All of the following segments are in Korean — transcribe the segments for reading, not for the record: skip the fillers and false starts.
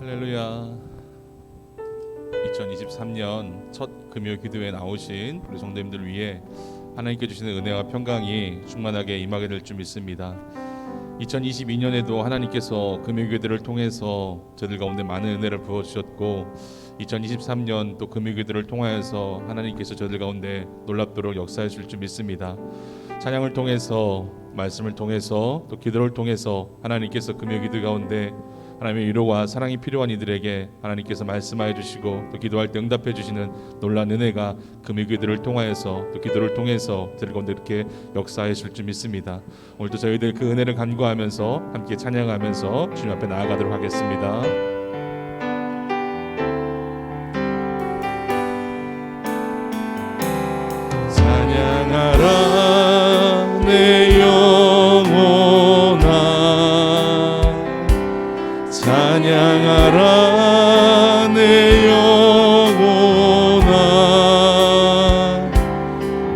할렐루야. 2023년 첫 금요 기도에 나오신 우리 성도님들 위해 하나님께 주시는 은혜와 평강이 충만하게 임하게 될 줄 믿습니다. 2022년에도 하나님께서 금요 기도를 통해서 저들 가운데 많은 은혜를 부어주셨고 2023년 또 금요 기도를 통하여서 하나님께서 저들 가운데 놀랍도록 역사하실 줄 믿습니다. 찬양을 통해서, 말씀을 통해서, 또 기도를 통해서 하나님께서 금요 기도 가운데 하나님의 위로와 사랑이 필요한 이들에게 하나님께서 말씀하여 주시고 또 기도할 때 응답해 주시는 놀라운 은혜가 금요 기도를 통하여서 또 기도를 통해서 저들 가운데 이렇게 역사하실 줄 믿습니다. 오늘도 저희들 그 은혜를 간구하면서 함께 찬양하면서 주님 앞에 나아가도록 하겠습니다. 찬양하라 내 영혼아, 찬양하라 내 영혼아,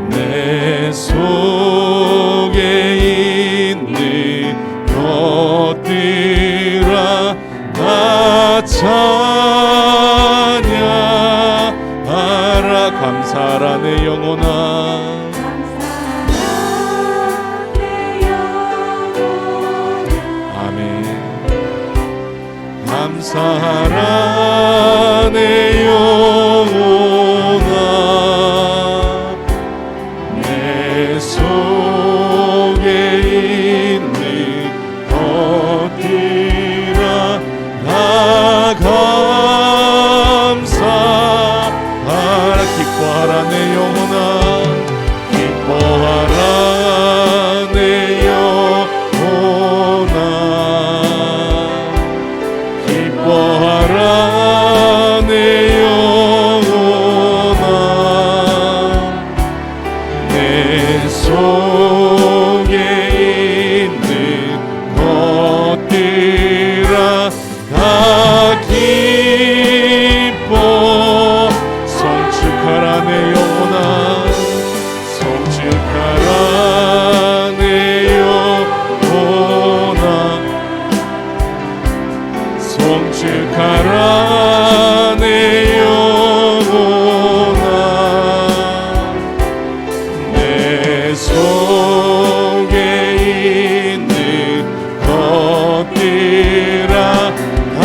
내 속에 있는 것들아 다 찬양하라. 감사하라 내 영혼아, 감사하라 내 영혼아, 내 속에 있는 것들아 다 감사하라. 기뻐하라 내 영혼아, 기뻐하라 내 영혼아, 기뻐하라 내 영혼아, 내 속에 있는 것들아 다 기뻐 성축하라 내 영혼아, 성축하라 내 영혼아, 성축하라 내 영혼아, 내 속에 있는 것들아 다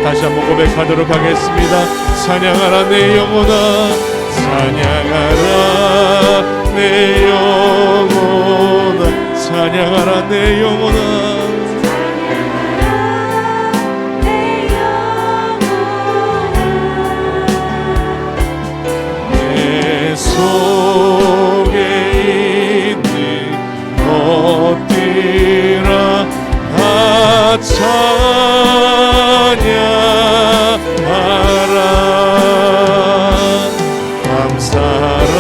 다시 한번 고백하도록 하겠습니다. 찬양하라 내 영혼아, 찬양하라 내 영혼아, 찬양하라 내 영혼아, 속에 있는 것들아 다 찬양하라. 감사하라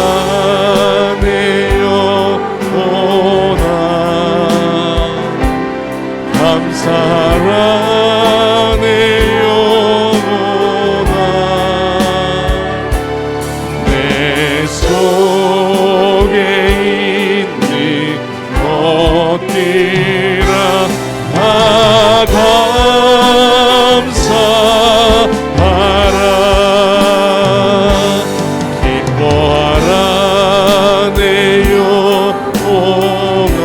내 영혼아, 감사하라 내 영혼아, 내 속에 있는 것들아 다 감사하라. 기뻐하라 내 영혼아,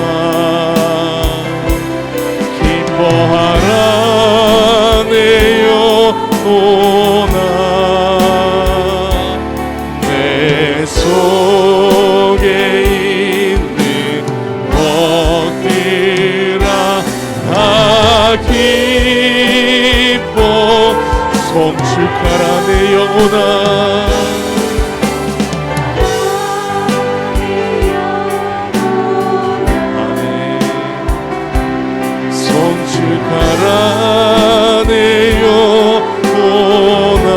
기뻐하라 내 영혼아, 내 속에 있는 것들아 다 기뻐 성축하라 내 영혼아, 성축하라 내 영혼아,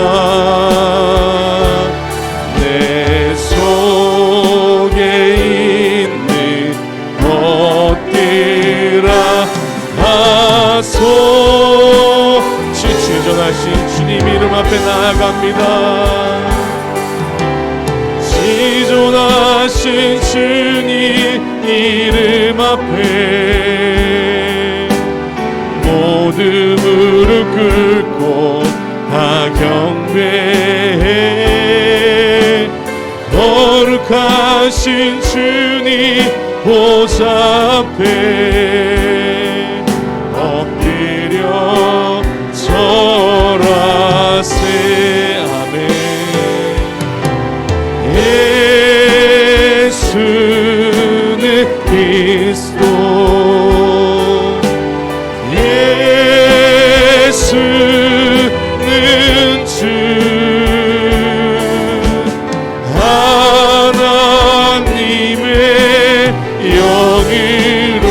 내 속에 있는 것들아 다 지존하신 주님 이름 앞에 나아갑니다. 지존하신 주님 이름 앞에 모두 무릎 꿇고 다 경배해. 거룩하신 주님 보좌 앞에 엎드려 절하세. 아멘. 예수는 그리스도, 예수는 주, 하나님의 영으로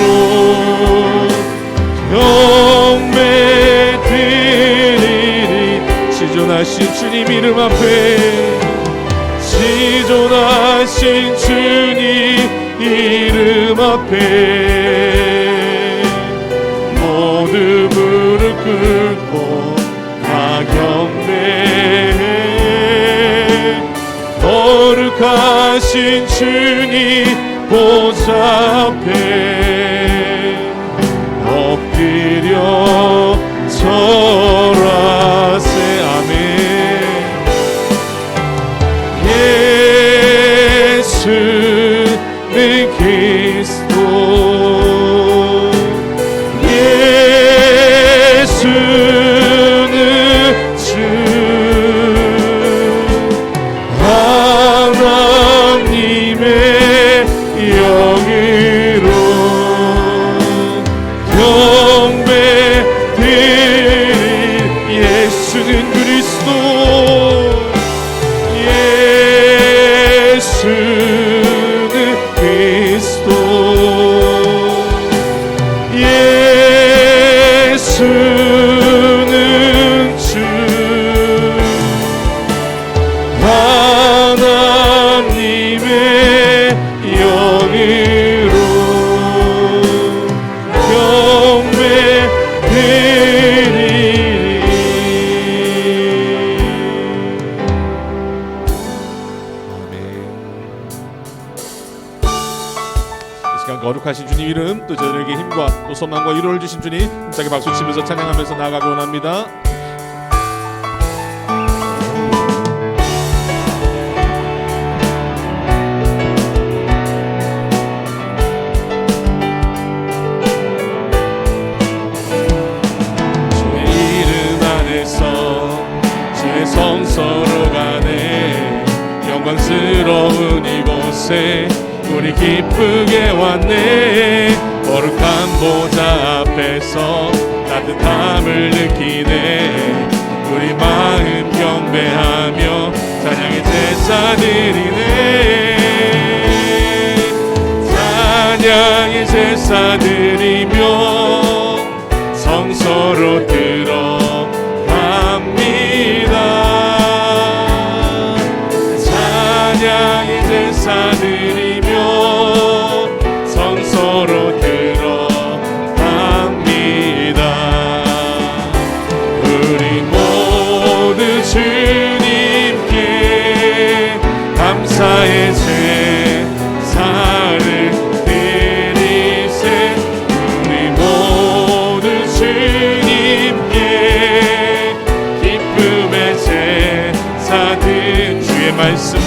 경배드리리. 지존하신 주님 이름 앞에, 지존하신 주님 이름 앞에 모두 무릎 꿇고 다 경배해. 거룩하신 주님 보좌 앞에 엎드려 절하세. 아멘. 예수는 그리스도, 예수는 주, 하나님의 영으로 경배드릴. 예수는 그리스도, 예수는 그리스도, 예수는 주, 하나님의 영으로 경배드리리. 거룩하신 주님 이름, 또 저희에게 힘과 또 소망과 위로를 주신 주님 힘차게 박수치면서 찬양하면서 나아가기 원합니다. 주의 이름 안에서 주의 성소로 가네. 영광스러운 이곳에 우리 기쁘게 왔네. 거룩한 보좌 앞에서 따뜻함을 느끼네. 우리 마음 경배하며 찬양의 제사 드리네. 찬양의 제사 드리며 성소로 들어갑니다. 찬양의 제사 드리며 성소로 들어갑니다. 우리 모두 주님께 감사의 제사를 드리세. 우리 모두 주님께 기쁨의 제사 드리. 주의 말씀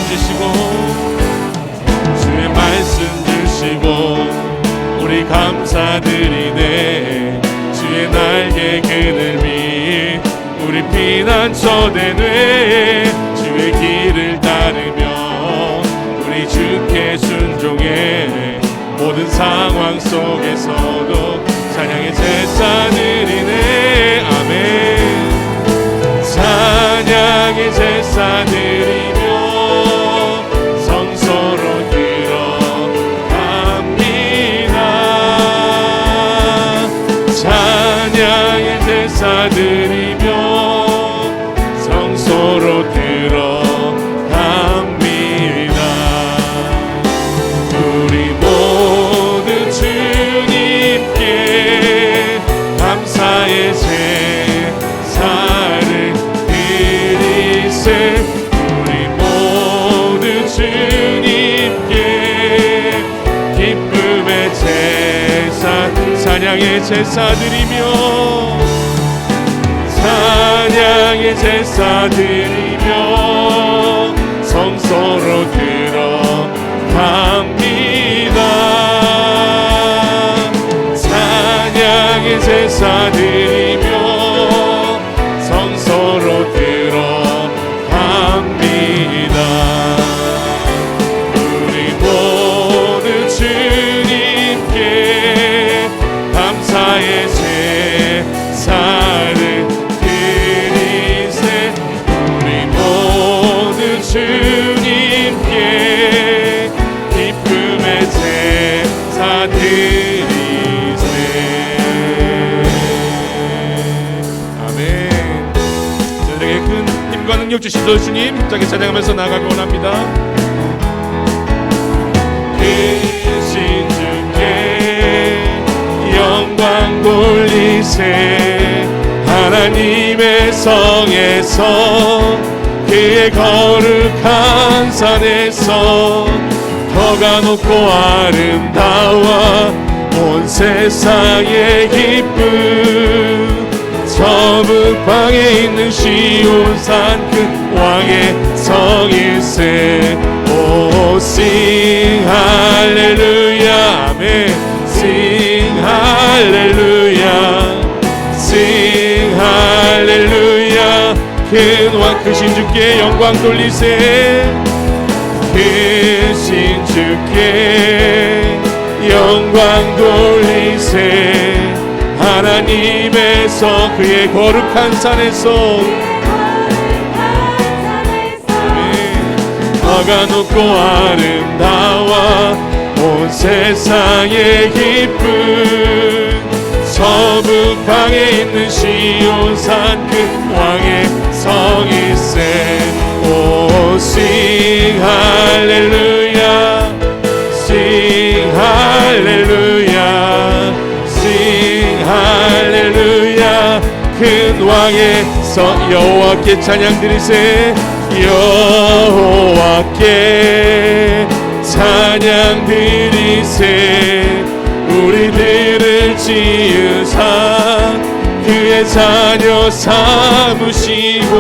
주시고 우리 감사드리네. 주의 날개 그늘이 우리 피난처 되네. 주의 길을 따르며 우리 주께 순종해. 모든 상황 속에서도 찬양의 제사 드리네. 아멘. 찬양의 제사 드리며 성소로 찬양의 제사 드리며 성소로 들어갑니다. 우리 모두 주님께 감사의 제사를 드리세. 우리 모두 주님께 기쁨의 제사, 찬양의 제사 드리며 찬양의 제사 드리며 성소로 들어갑니다. 찬양의 제사 드리며 성소로 들어갑니다. 우리 모두 주님께 감사의 제사를 드리세. 우리 모두 주님께 기쁨의 제사 드리세. 아멘. 저에게 큰 힘과 능력 주신 주님 힘차게 찬양하면서 나아가기 원합니다. 크신 주께 영광 돌리세. 하나님의 성에서 그의 거룩한 산에서 터가 높고 아름다워 온 세상의 기쁨. 저 북방에 있는 시온산 그 왕의 성일세. 오 sing 할렐루야 아멘. sing 할렐루야 sing 할렐루야. 큰 왕 크신 주께 영광 돌리세. 크신 주께 영광 돌리세. 하나님에서 그의 거룩한 산에서 터가 높고 아름다워 온 세상의 기쁨. 서북방에 있는 시온산 그 왕의 성일세. 오 sing 할렐루야 sing 할렐루야 sing 할렐루야. 큰 왕의 성 여호와께 찬양 드리세. 여호와께 찬양 드리세. 우리들을 지으사 그의 자녀 삼으시고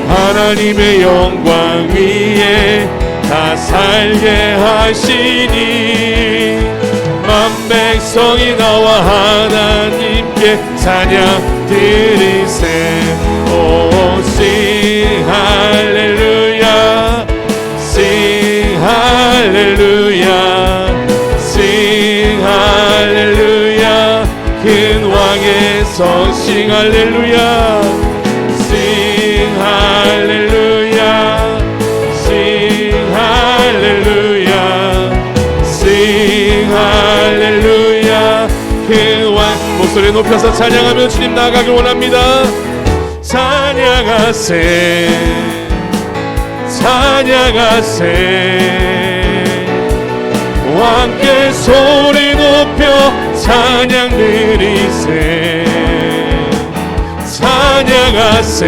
하나님의 영광 위에 다 살게 하시니 만 백성이 나와 하나님께 찬양 드리세. 오 sing 할렐루야 sing 할렐루야 sing 할렐루야. 큰 왕의 성 sing 할렐루야 sing 할렐루야 sing 할렐루야 sing 할렐루야. 그 왕 목소리 높여서 찬양하며 주님 나아가길 원합니다. 찬양하세 찬양하세. 왕께 소리 높여 찬양 드리세. 찬양하세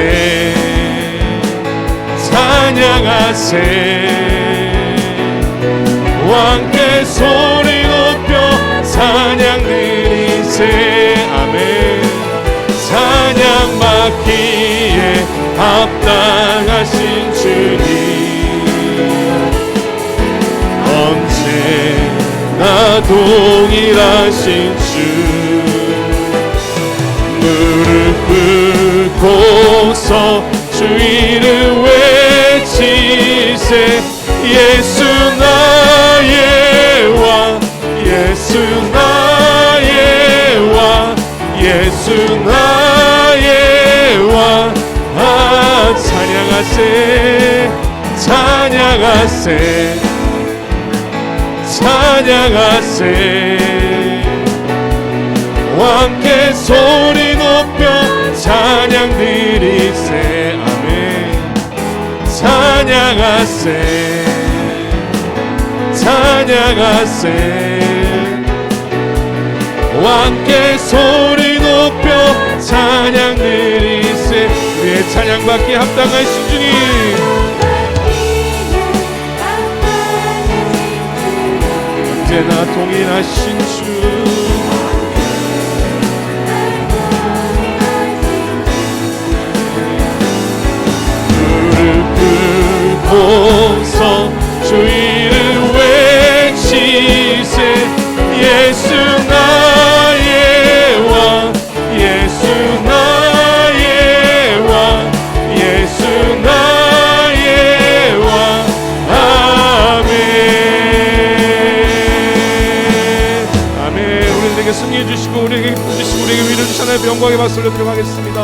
찬양하세. 왕께 소리 높여 찬양 드리세. 아멘. 찬양 받기에 합당하신 주님 언제나 동일하신 주. 무릎 꿇고서 주 이름 외치세. 예수 나의 왕 예수 나의 왕 예수 나의 왕. 아 찬양하세 찬양하세 찬양하세. 왕께 소리 높여 찬양 드리세. 아멘. 찬양하세 찬양하세. 왕께 소리 높여 찬양 드리세. 우리의 찬양받기에 합당하신 주님 언제나 동일하신 주. 보소 주 이름 외치세 예수 나의 왕 예수 나의 왕 예수 나의 왕 아멘 아멘. 우리에게 승리해 주시고 우리에게 기쁨 주시고 우리에게 위로 주신 하나님의 영광의 박수 올려드리도록 하겠습니다.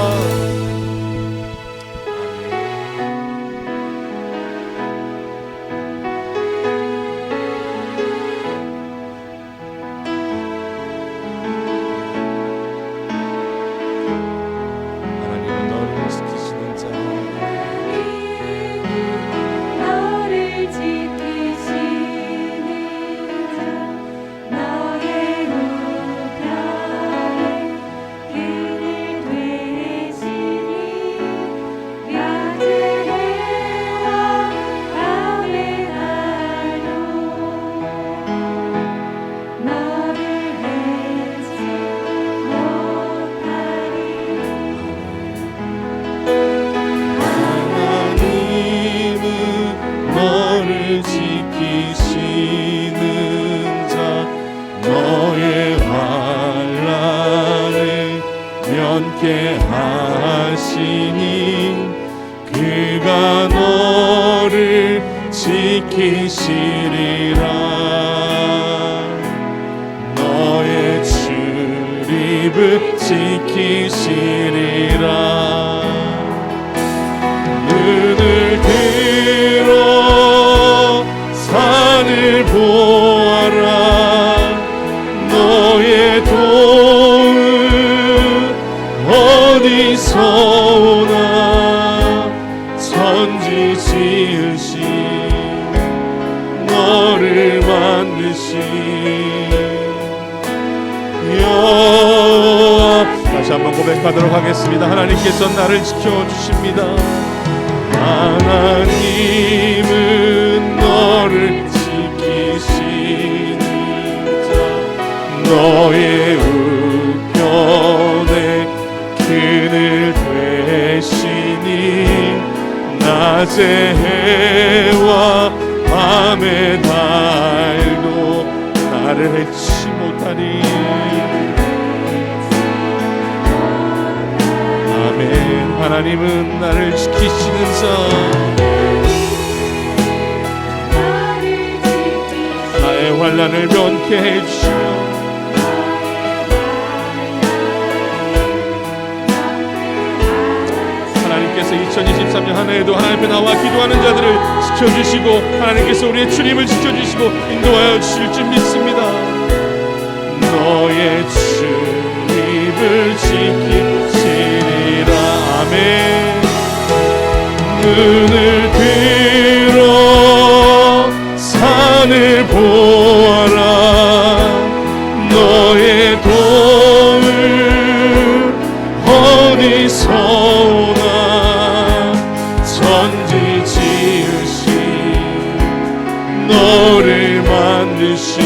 하시니 그가 너를 지키시리라. 너의 출입을 지키시리라. 눈을 들어 산을 보아라. 너의 도움 어디서 오나. 천지 지으신 너를 만드신 여호와. 다시 한번 고백하도록 하겠습니다. 하나님께서 나를 지켜주십니다. 하나님은 너를 지키시는 자. 너의 우편에 그늘 되시니 낮의 해와 밤의 달도 나를 해치 못하니. 아멘. 하나님은 나를 지키시는 자. 나의 환난을 면케 해주시며 하나님께서 2023년 한 해에도 하나님 앞에 나와 기도하는 자들을 지켜주시고 하나님께서 우리의 출입을 지켜주시고 인도하여 주실 줄 믿습니다. 너의 출입을 지키시리라. 아멘. 눈을 들어 산을 보아라. 너의 도움을 어디서 오나. 천지 지으신 너를 만드신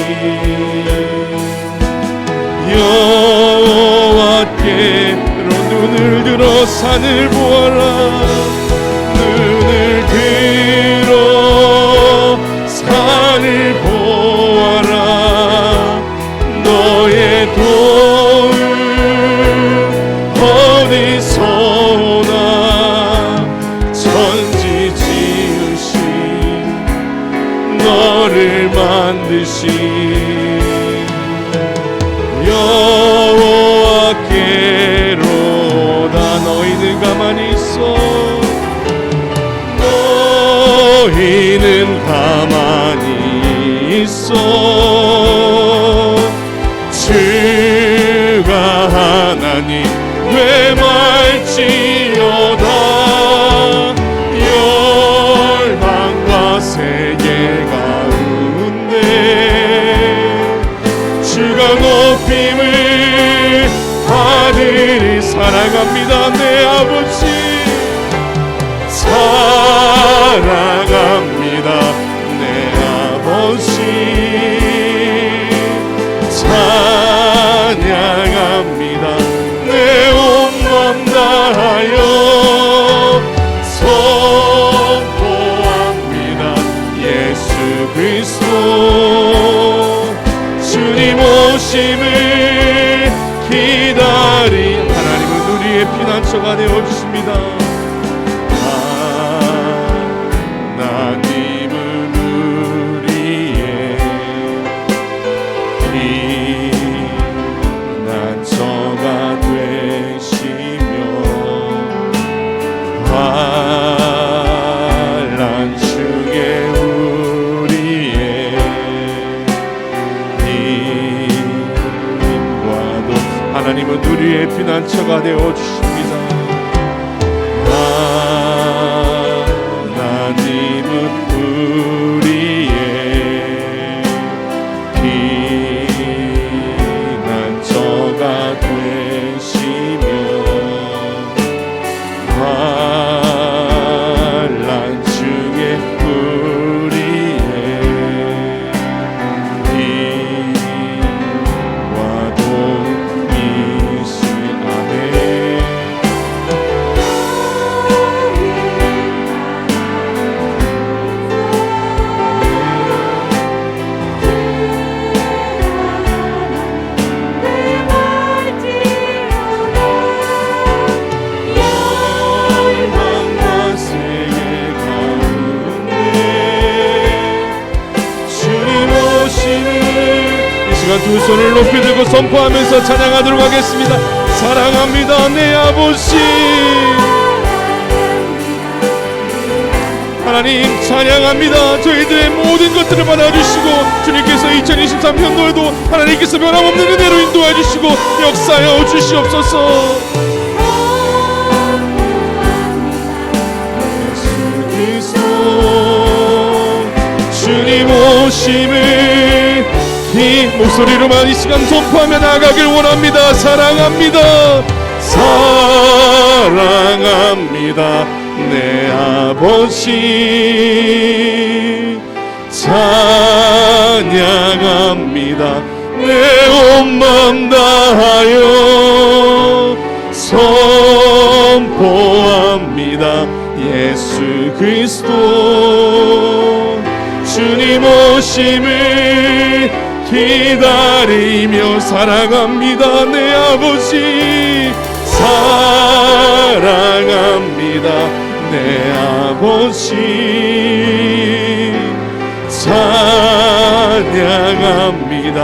여호와께로 눈을 들어 산을 보아라. 눈을 들어 산을 보아라. 너의 도움 어디서 오나. 천지 지으신 너를 만드신 여호와께로다. 너희는 가만히 있어. 너희는 가만히 있어. 주가 하나님 되말지어다. 열방과 세계 가운데 주가 높임을 받으리. 사랑합니다 내 아버지. 사랑합니다 내 아버지. 찬양합니다 내 온 맘 다하여 선포합니다. 오심을 기다리 하나님은 우리의 피난처가 되어주십니다. 하나님은 우리의 피난처가 되시며 환난 중에 우리의 힘과도 하나님은 우리의 피난처가 되어주십니다. 하나님은 우리의 피난처가 되시며 환난 중에 우리의 힘과 도움이시. 아멘. 열방과 세계 가운데 주님 오심을 이 시간 두 손을 높이 들고 선포하면서 찬양하도록 하겠습니다. 사랑합니다 내 아버지. 하나님 찬양합니다. 저희들의 모든 것들을 받아주시고 주님께서 2023년도에도 하나님께서 변함없는 은혜로 인도해 주시고 역사하여 주시옵소서. 예수 그리스도 주님 오심을 이 목소리로만 이 시간 선포하며 나아가길 원합니다. 사랑합니다. 사랑합니다 내 아버지. 찬양합니다 내 온 마음 다하여 선포합니다. 예수 그리스도 주님 오심을 기다리며 사랑합니다 내 아버지. 사랑합니다 내 아버지. 찬양합니다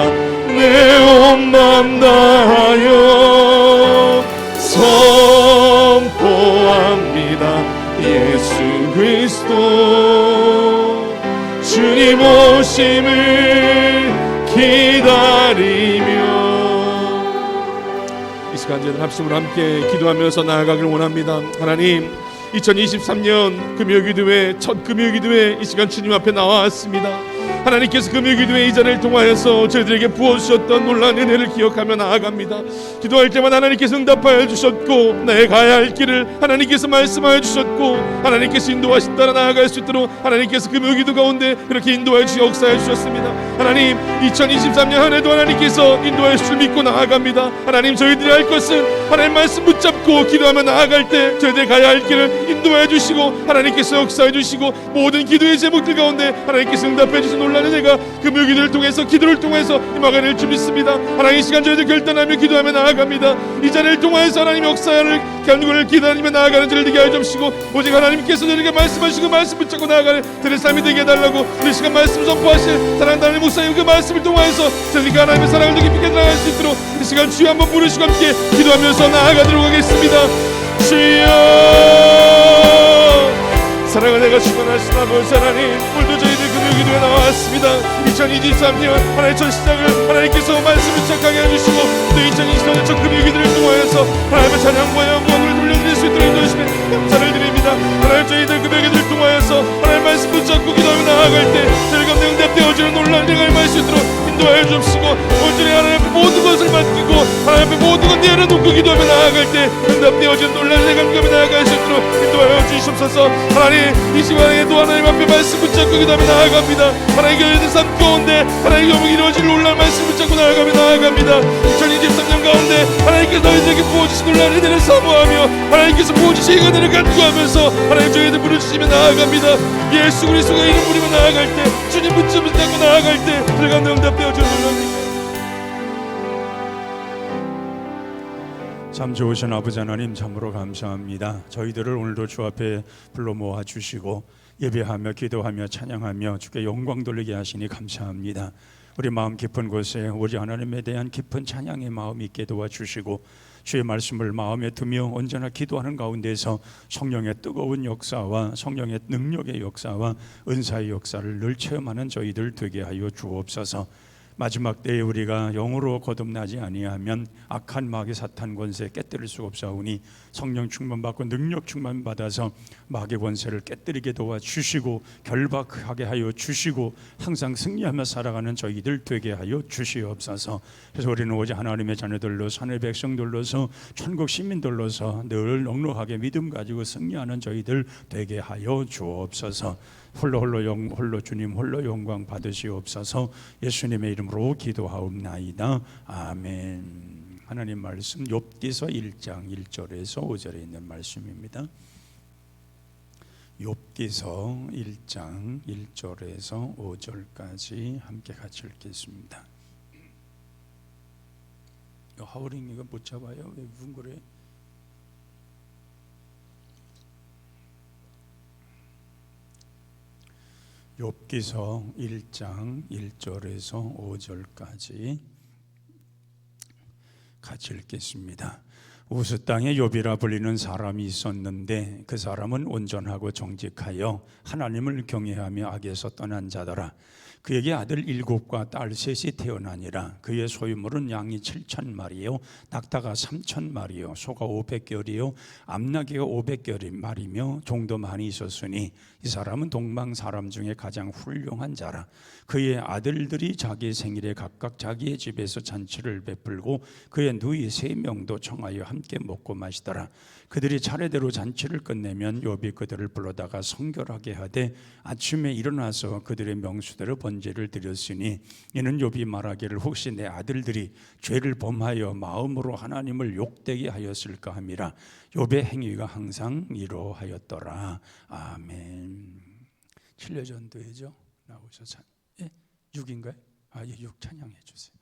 내 온 마음 다하여 선포합니다. 예수 그리스도 주님 오심을 기다리며 이 시간 저희들 합심으로 함께 기도하면서 나아가길 원합니다. 하나님 2023년 금요기도회 첫 금요기도회 이 시간 주님 앞에 나왔습니다. 하나님께서 금요기도회 이 자리를 통하여서 저희들에게 부어주셨던 놀라운 은혜를 기억하며 나아갑니다. 기도할 때마다 하나님께서 응답하여 주셨고 나의 가야 할 길을 하나님께서 말씀하여 주셨고 하나님께서 인도하신 따라 나아갈 수 있도록 하나님께서 금요기도 가운데 그렇게 인도하여 주시고 역사해 주셨습니다. 하나님 2023년 한 해도 하나님께서 인도하여 주실 믿고 나아갑니다. 하나님 저희들이 할 것은 하나님 말씀 붙잡고 기도하며 나아갈 때 저희들이 가야 할 길을 인도해 주시고 하나님께서 역사해 주시고 모든 기도의 제목들 가운데 하나님께서 응답해 주신 놀라운 은혜가 금요기도를 통해서 기도를 통해서 임하게 될 줄 믿습니다. 하나님 이 시간 저희들 결단하며 기도하며 나아갑니다. 이 자리를 통하여서 하나님 역사를 결국을 기다리며 나아가는 저를 되게 하여 주시고 오직 하나님께서 저에게 말씀하시고 말씀 붙잡고 나아가는 저의 삶이 되게 해달라고 이 시간 말씀 선포하실 사랑하는 하나님 목사님 그 말씀을 통하여서 저희가 하나님의 사랑을 더 깊이 나아갈 수 있도록 이 시간 주여 한번 부르시고 함께 기도하면서 나아가도록 하겠습니다. 주여 사랑을 내가 충만하신 아버지 하나님 오늘도 저희들 금요기도에 나왔습니다. 2023년 하나님의 첫 시작을 하나님께서 말씀을 시작하게 해주시고 또 2024년 첫 금요기도를 통하여서 하나님의 찬양과 영광을 돌려드릴 수 있도록 인도하시면 감사를 드립니다. 하나님 저희들 금요기도를 통하여서 하나님 말씀 붙잡고 기도하며 나아갈 때 저희 가운데 응답되어지는 놀라운 은혜가 임할 수 있도록 인도하여 주옵시고 온전히 하나님 앞에 모든 것을 맡기고 하나님 앞에 모든 것 내려놓고 기도하며 나아갈 때 응답되어지는 놀라운 은혜가 임하며 나아갈 수 있도록 인도하여 주시옵소서. 하나님 이 시간에도 하나님 앞에 말씀 붙잡고 기도하며 나아갑니다. 하나님 교회들 삶 가운데 하나님 교회 이루어질 놀라운 말씀 붙잡고 나아갑니다. 2023년 가운데 하나님께서 너희들에게 부어주신 놀라운 은혜를 사모하며 하나님께서 부어주신 은혜를 간구하면서 하나님 저희들 부르시며 나아갑니다. 예수 그리스도가 이름 부리며 나아갈 때 주님 붙잡고 나아갈 때 들어가는 응답되어져 놀랍니다. 참 좋으신 아버지 하나님, 참으로 감사합니다. 저희들을 오늘도 주 앞에 불러 모아 주시고 예배하며 기도하며 찬양하며 주께 영광 돌리게 하시니 감사합니다. 우리 마음 깊은 곳에 우리 하나님에 대한 깊은 찬양의 마음이 있게 도와주시고 주의 말씀을 마음에 두며 언제나 기도하는 가운데서 성령의 뜨거운 역사와 성령의 능력의 역사와 은사의 역사를 늘 체험하는 저희들 되게 하여 주옵소서. 마지막 때에 우리가 영으로 거듭나지 아니하면 악한 마귀 사탄 권세 깨뜨릴 수 없사오니 성령 충만받고 능력 충만받아서 마귀 권세를 깨뜨리게 도와주시고 결박하게 하여 주시고 항상 승리하며 살아가는 저희들 되게 하여 주시옵소서. 그래서 우리는 오직 하나님의 자녀들로 산의 백성들로서 천국 시민들로서 늘 넉넉하게 믿음 가지고 승리하는 저희들 되게 하여 주옵소서. 홀로 주님 홀로 영광 받으시옵소서. 예수님의 이름으로 기도하옵나이다. 아멘. 하나님 말씀 욥기서 1장 1절에서 5절에 있는 말씀입니다. 욥기서 1장 1절에서 5절까지 함께 같이 읽겠습니다. 하우링 이거 못 잡아요? 왜 웅그래? 욥기서 1장 1절에서 5절까지 같이 읽겠습니다. 우스 땅에 욥이라 불리는 사람이 있었는데 그 사람은 온전하고 정직하여 하나님을 경외하며 악에서 떠난 자더라. 그에게 아들 7과 딸 3이 태어나니라. 그의 소유물은 양이 7,000마리요 낙타가 3,000마리요 소가 500결이요 암나귀가 500결이며 종도 많이 있었으니 이 사람은 동방 사람 중에 가장 훌륭한 자라. 그의 아들들이 자기 생일에 각각 자기의 집에서 잔치를 베풀고 그의 누이 3명도 청하여 함께 먹고 마시더라. 그들이 차례대로 잔치를 끝내면 욥이 그들을 불러다가 성결하게 하되 아침에 일어나서 그들의 명수대로 번제를 드렸으니 이는 욥이 말하기를 혹시 내 아들들이 죄를 범하여 마음으로 하나님을 욕되게 하였을까 함이라. 욥의 행위가 항상 이러하였더라. 아멘. 7년 전도회죠. 나오셔 6인가요? 6 찬양해 주세요.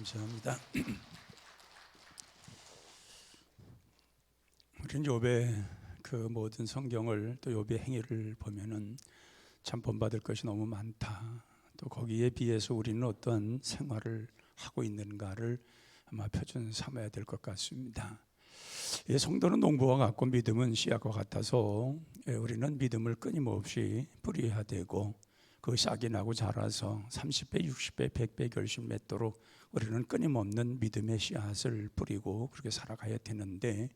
감사합니다. 우리는 욥의 그 모든 성경을 또 욥의 행위를 보면은 참 본받을 것이 너무 많다. 또 거기에 비해서 우리는 어떤 생활을 하고 있는가를 아마 표준 삼아야 될 것 같습니다. 성도는 농부와 같고 믿음은 씨앗과 같아서 우리는 믿음을 끊임없이 뿌려야 되고 그 싹이 나고 자라서 30배, 60배, 100배 결실 맺도록 우리는 끊임없는 믿음의 씨앗을 뿌리고 그렇게 살아가야 되는데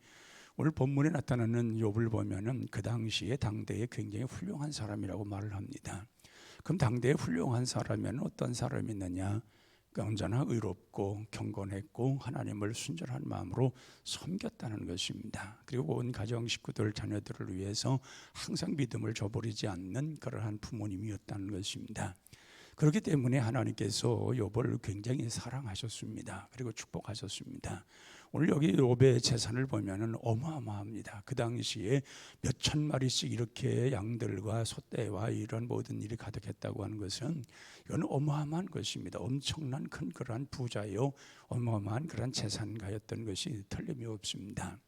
오늘 본문에 나타나는 욥을 보면은 그 당시에 당대에 굉장히 훌륭한 사람이라고 말을 합니다. 그럼 당대에 훌륭한 사람이면 어떤 사람이느냐? 언제나 의롭고 경건했고 하나님을 순전한 마음으로 섬겼다는 것입니다. 그리고 온 가정 식구들 자녀들을 위해서 항상 믿음을 저버리지 않는 그러한 부모님이었다는 것입니다. 그렇기 때문에 하나님께서 욥을 굉장히 사랑하셨습니다. 그리고 축복하셨습니다. 오늘 여기 욥의 재산을 보면은 어마어마합니다. 그 당시에 몇천 마리씩 이렇게 양들과 소떼와 이런 모든 일이 가득했다고 하는 것은 이건 어마어마한 것입니다. 엄청난 큰 그러한 부자요, 어마어마한 그러한 재산가였던 것이 틀림이 없습니다.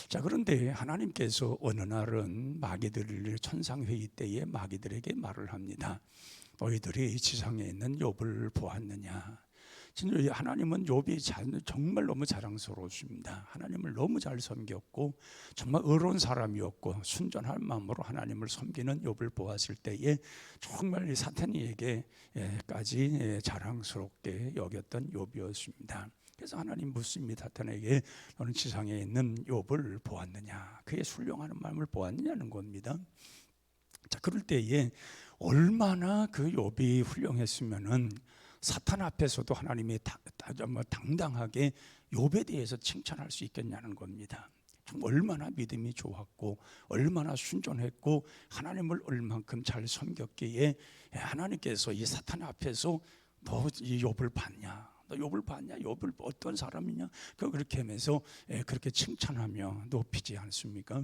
자, 그런데 하나님께서 어느 날은 마귀들 천상회의 때에 마귀들에게 말을 합니다. 너희들이 이 지상에 있는 욥을 보았느냐? 진짜 하나님은 욥이 정말 너무 자랑스러웠습니다. 하나님을 너무 잘 섬겼고 정말 의로운 사람이었고 순전한 마음으로 하나님을 섬기는 욥을 보았을 때에 정말 사탄에게까지 자랑스럽게 여겼던 욥이었습니다. 그래서 하나님 묻습니다. 사탄에게 너는 지상에 있는 욥을 보았느냐? 그의 순종하는 마음을 보았느냐는 겁니다. 자, 그럴 때에 얼마나 그 욥이 훌륭했으면은 사탄 앞에서도 하나님이 당당하게 욥에 대해서 칭찬할 수 있겠냐는 겁니다. 얼마나 믿음이 좋았고 얼마나 순종했고 하나님을 얼만큼 잘 섬겼기에 하나님께서 이 사탄 앞에서 너 이 욥을 봤냐? 너 욥을 봤냐? 욥을 어떤 사람이냐? 그렇게 하면서 그렇게 칭찬하며 높이지 않습니까?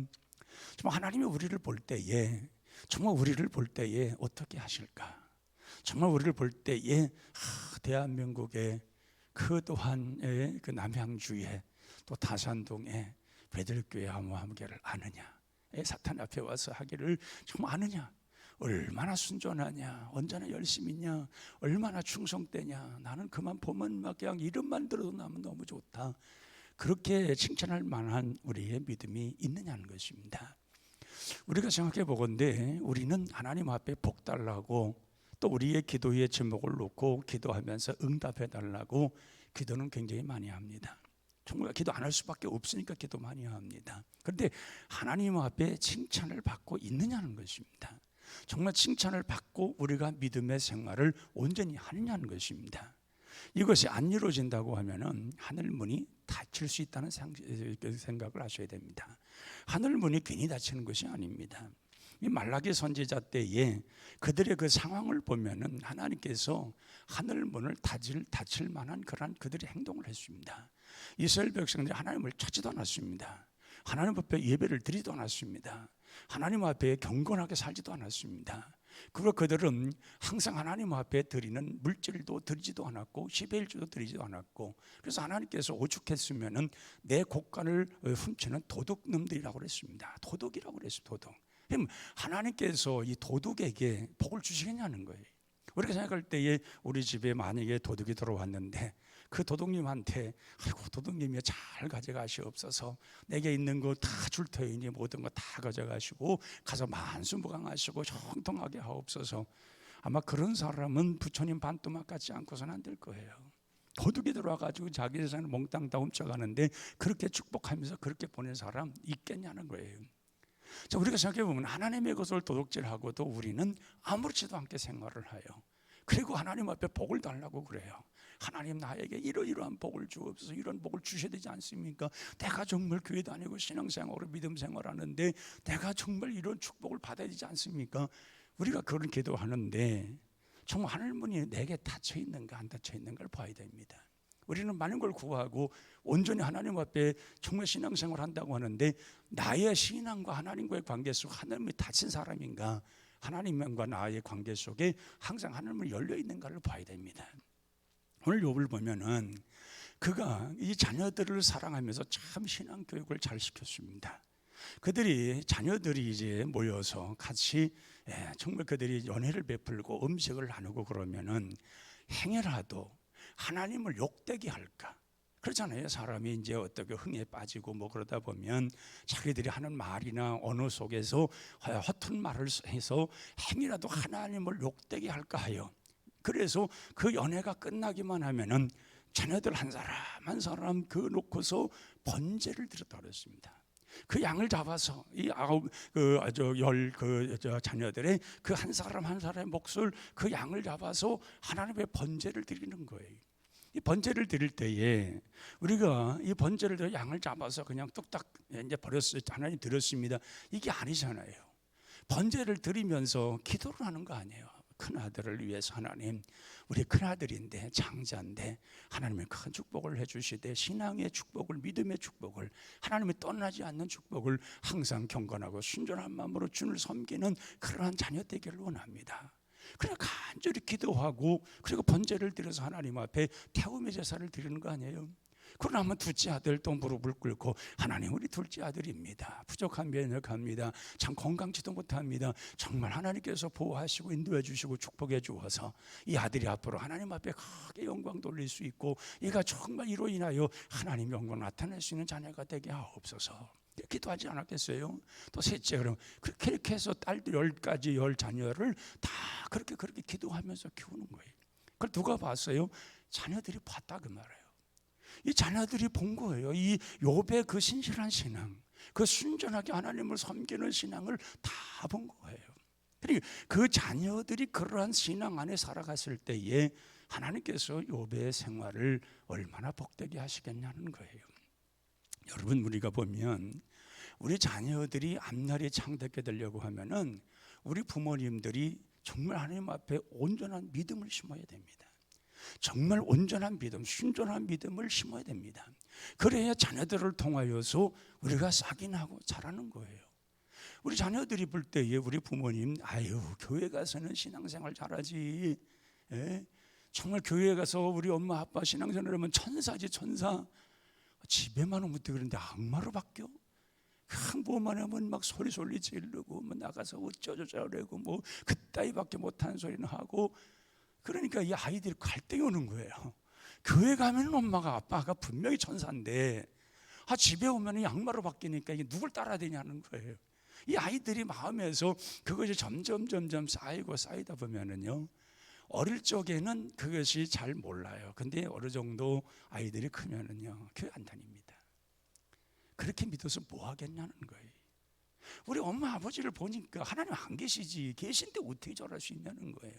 정말 하나님이 우리를 볼 때에 정말 우리를 볼 때에 어떻게 하실까? 정말 우리를 볼 때에 대한민국의 그 또한 그 남양주에 또 다산동에 베들교회 함께를 아느냐? 사탄 앞에 와서 하기를 정말 아느냐? 얼마나 순전하냐? 언제나 열심히 있냐? 얼마나 충성되냐? 나는 그만 보면 막 그냥 이름만 들어도 나면 너무 좋다. 그렇게 칭찬할 만한 우리의 믿음이 있느냐는 것입니다. 우리가 생각해 보건대 우리는 하나님 앞에 복 달라고 또 우리의 기도의 제목을 놓고 기도하면서 응답해 달라고 기도는 굉장히 많이 합니다. 정말 기도 안 할 수밖에 없으니까 기도 많이 합니다. 그런데 하나님 앞에 칭찬을 받고 있느냐는 것입니다. 정말 칭찬을 받고 우리가 믿음의 생활을 온전히 하느냐는 것입니다. 이것이 안 이루어진다고 하면은 하늘문이 닫힐 수 있다는 생각을 하셔야 됩니다. 하늘문이 괜히 닫히는 것이 아닙니다. 이 말라기 선지자 때에 그들의 그 상황을 보면은 하나님께서 하늘문을 닫힐 만한 그러한 그들의 행동을 했습니다. 이스라엘 백성들이 하나님을 찾지도 않았습니다. 하나님 앞에 예배를 드리지도 않았습니다. 하나님 앞에 경건하게 살지도 않았습니다. 그리고 그들은 항상 하나님 앞에 드리는 물질도 드리지도 않았고 11조도 드리지도 않았고 그래서 하나님께서 오죽했으면은 내 곡간을 훔치는 도둑놈들이라고 그랬습니다. 도둑이라고 그랬어요. 도둑. 그럼 하나님께서 이 도둑에게 복을 주시겠냐는 거예요. 우리가 생각할 때에 우리 집에 만약에 도둑이 들어왔는데 그 도둑님한테 아이고 도둑님이 잘 가져가시옵소서 내게 있는 거 다 줄 터이니 모든 거 다 가져가시고 가서 만수무강하시고 형통하게 하옵소서. 아마 그런 사람은 부처님 반토막 같지 않고서는 안 될 거예요. 도둑이 들어와가지고 자기 재산을 몽땅 다 훔쳐가는데 그렇게 축복하면서 그렇게 보낸 사람 있겠냐는 거예요. 자, 우리가 생각해보면 하나님의 것을 도둑질하고도 우리는 아무렇지도 않게 생활을 해요. 그리고 하나님 앞에 복을 달라고 그래요. 하나님 나에게 이러이러한 복을 주옵소서. 이런 복을 주셔야 되지 않습니까? 내가 정말 교회 다니고 신앙생활로 믿음 생활하는데 내가 정말 이런 축복을 받아야 되지 않습니까? 우리가 그런 기도하는데 정말 하늘문이 내게 닫혀 있는가 안 닫혀 있는가를 봐야 됩니다. 우리는 많은 걸 구하고 온전히 하나님 앞에 정말 신앙생활을 한다고 하는데 나의 신앙과 하나님과의 관계 속 하늘문이 닫힌 사람인가 하나님과 나의 관계 속에 항상 하늘문이 열려 있는가를 봐야 됩니다. 오늘 욥을 보면은 그가 이 자녀들을 사랑하면서 참 신앙 교육을 잘 시켰습니다. 그들이 자녀들이 이제 모여서 같이 정말 그들이 연회를 베풀고 음식을 나누고 그러면은 행여라도 하나님을 욕되게 할까? 그렇잖아요. 사람이 이제 어떻게 흥에 빠지고 뭐 그러다 보면 자기들이 하는 말이나 언어 속에서 허튼 말을 해서 행여라도 하나님을 욕되게 할까 하여, 그래서 그 연회가 끝나기만 하면은 자녀들 한 사람 한 사람 그 놓고서 번제를 드렸다 그랬습니다. 그 양을 잡아서 이 자녀들의 그 한 사람 한 사람의 몫을, 그 양을 잡아서 하나님의 번제를 드리는 거예요. 이 번제를 드릴 때에 우리가 이 번제를 드려 양을 잡아서 그냥 뚝딱 이제 버렸어요. 하나님 드렸습니다. 이게 아니잖아요. 번제를 드리면서 기도를 하는 거 아니에요. 큰아들을 위해서 하나님, 우리 큰아들인데 장자인데 하나님의 큰 축복을 해주시되 신앙의 축복을, 믿음의 축복을, 하나님의 떠나지 않는 축복을 항상 경건하고 순전한 마음으로 주를 섬기는 그러한 자녀 되기를 원합니다. 그냥 간절히 기도하고 그리고 번제를 드려서 하나님 앞에 태움의 제사를 드리는 거 아니에요. 그러고 나면 둘째 아들 또 무릎을 꿇고 하나님, 우리 둘째 아들입니다. 부족한 면역합니다. 참 건강치도 못합니다. 정말 하나님께서 보호하시고 인도해 주시고 축복해 주어서 이 아들이 앞으로 하나님 앞에 크게 영광 돌릴 수 있고 얘가 정말 이로 인하여 하나님 영광 나타낼 수 있는 자녀가 되게 하옵소서. 기도하지 않았겠어요? 또 셋째, 그럼 그렇게 해서 딸들 10가지 10자녀를 다 그렇게 기도하면서 키우는 거예요. 그걸 누가 봤어요? 자녀들이 봤다 그 말이에요. 이 자녀들이 본 거예요. 이 욥의 그 신실한 신앙, 그 순전하게 하나님을 섬기는 신앙을 다 본 거예요. 그리고 그 자녀들이 그러한 신앙 안에 살아갔을 때에 하나님께서 욥의 생활을 얼마나 복되게 하시겠냐는 거예요. 여러분, 우리가 보면 우리 자녀들이 앞날이 창대하게 되려고 하면은 우리 부모님들이 정말 하나님 앞에 온전한 믿음을 심어야 됩니다. 정말 온전한 믿음, 순전한 믿음을 심어야 됩니다. 그래야 자녀들을 통하여서 우리가 싹이 나고 자라는 거예요. 우리 자녀들이 볼 때에 우리 부모님, 아유, 교회 가서는 신앙생활 잘하지, 정말 교회 가서 우리 엄마 아빠 신앙생활 하면 천사지 천사. 집에만 오면 그런데 악마로 바뀌어? 뭐만 하면 막 소리 지르고 뭐 나가서 어쩌저쩌고 뭐 그따위밖에 못하는 소리는 하고, 그러니까 이 아이들이 갈등이 오는 거예요. 교회 가면 엄마가 아빠가 분명히 천사인데 집에 오면 악마로 바뀌니까 이게 누굴 따라야 되냐는 거예요. 이 아이들이 마음에서 그것이 점점 쌓이다 보면은요, 어릴 적에는 그것이 잘 몰라요. 근데 어느 정도 아이들이 크면은요, 교회 안 다닙니다. 그렇게 믿어서 뭐 하겠냐는 거예요. 우리 엄마 아버지를 보니까 하나님 안 계시지, 계신데 어떻게 저럴 수 있냐는 거예요.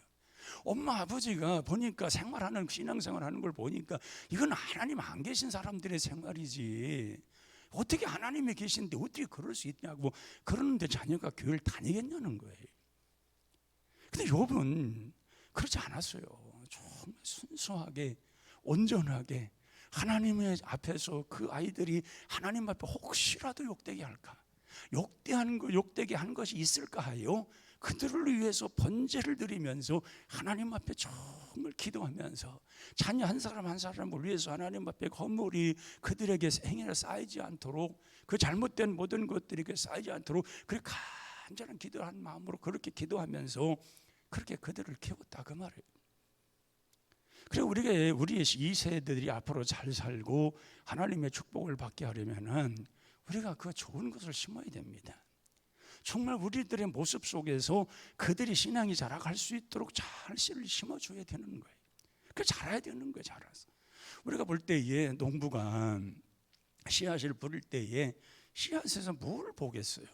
엄마 아버지가 보니까 생활하는, 신앙생활하는 걸 보니까 이건 하나님 안 계신 사람들의 생활이지, 어떻게 하나님이 계신데 어떻게 그럴 수 있냐고 그러는데 자녀가 교회를 다니겠냐는 거예요. 근데 욥은 그렇지 않았어요. 정말 순수하게 온전하게 하나님의 앞에서 그 아이들이 하나님 앞에 혹시라도 욕되게 할까, 욕되게 한 것이 있을까 하여 그들을 위해서 번제를 드리면서 하나님 앞에 정말 기도하면서 자녀 한 사람 한 사람을 위해서 하나님 앞에 건물이 그들에게 행위가 쌓이지 않도록, 그 잘못된 모든 것들이 쌓이지 않도록 그렇게 간절한 기도한 마음으로 그렇게 기도하면서 그렇게 그들을 키웠다 그 말이에요. 그리고 우리 이 세대들이 앞으로 잘 살고 하나님의 축복을 받게 하려면은 우리가 그 좋은 것을 심어야 됩니다. 정말 우리들의 모습 속에서 그들이 신앙이 자라갈 수 있도록 잘 씨를 심어줘야 되는 거예요. 그 자라야 되는 거예요. 자라서 우리가 볼 때에 농부가 씨앗을 뿌릴 때에 씨앗에서 뭘 보겠어요?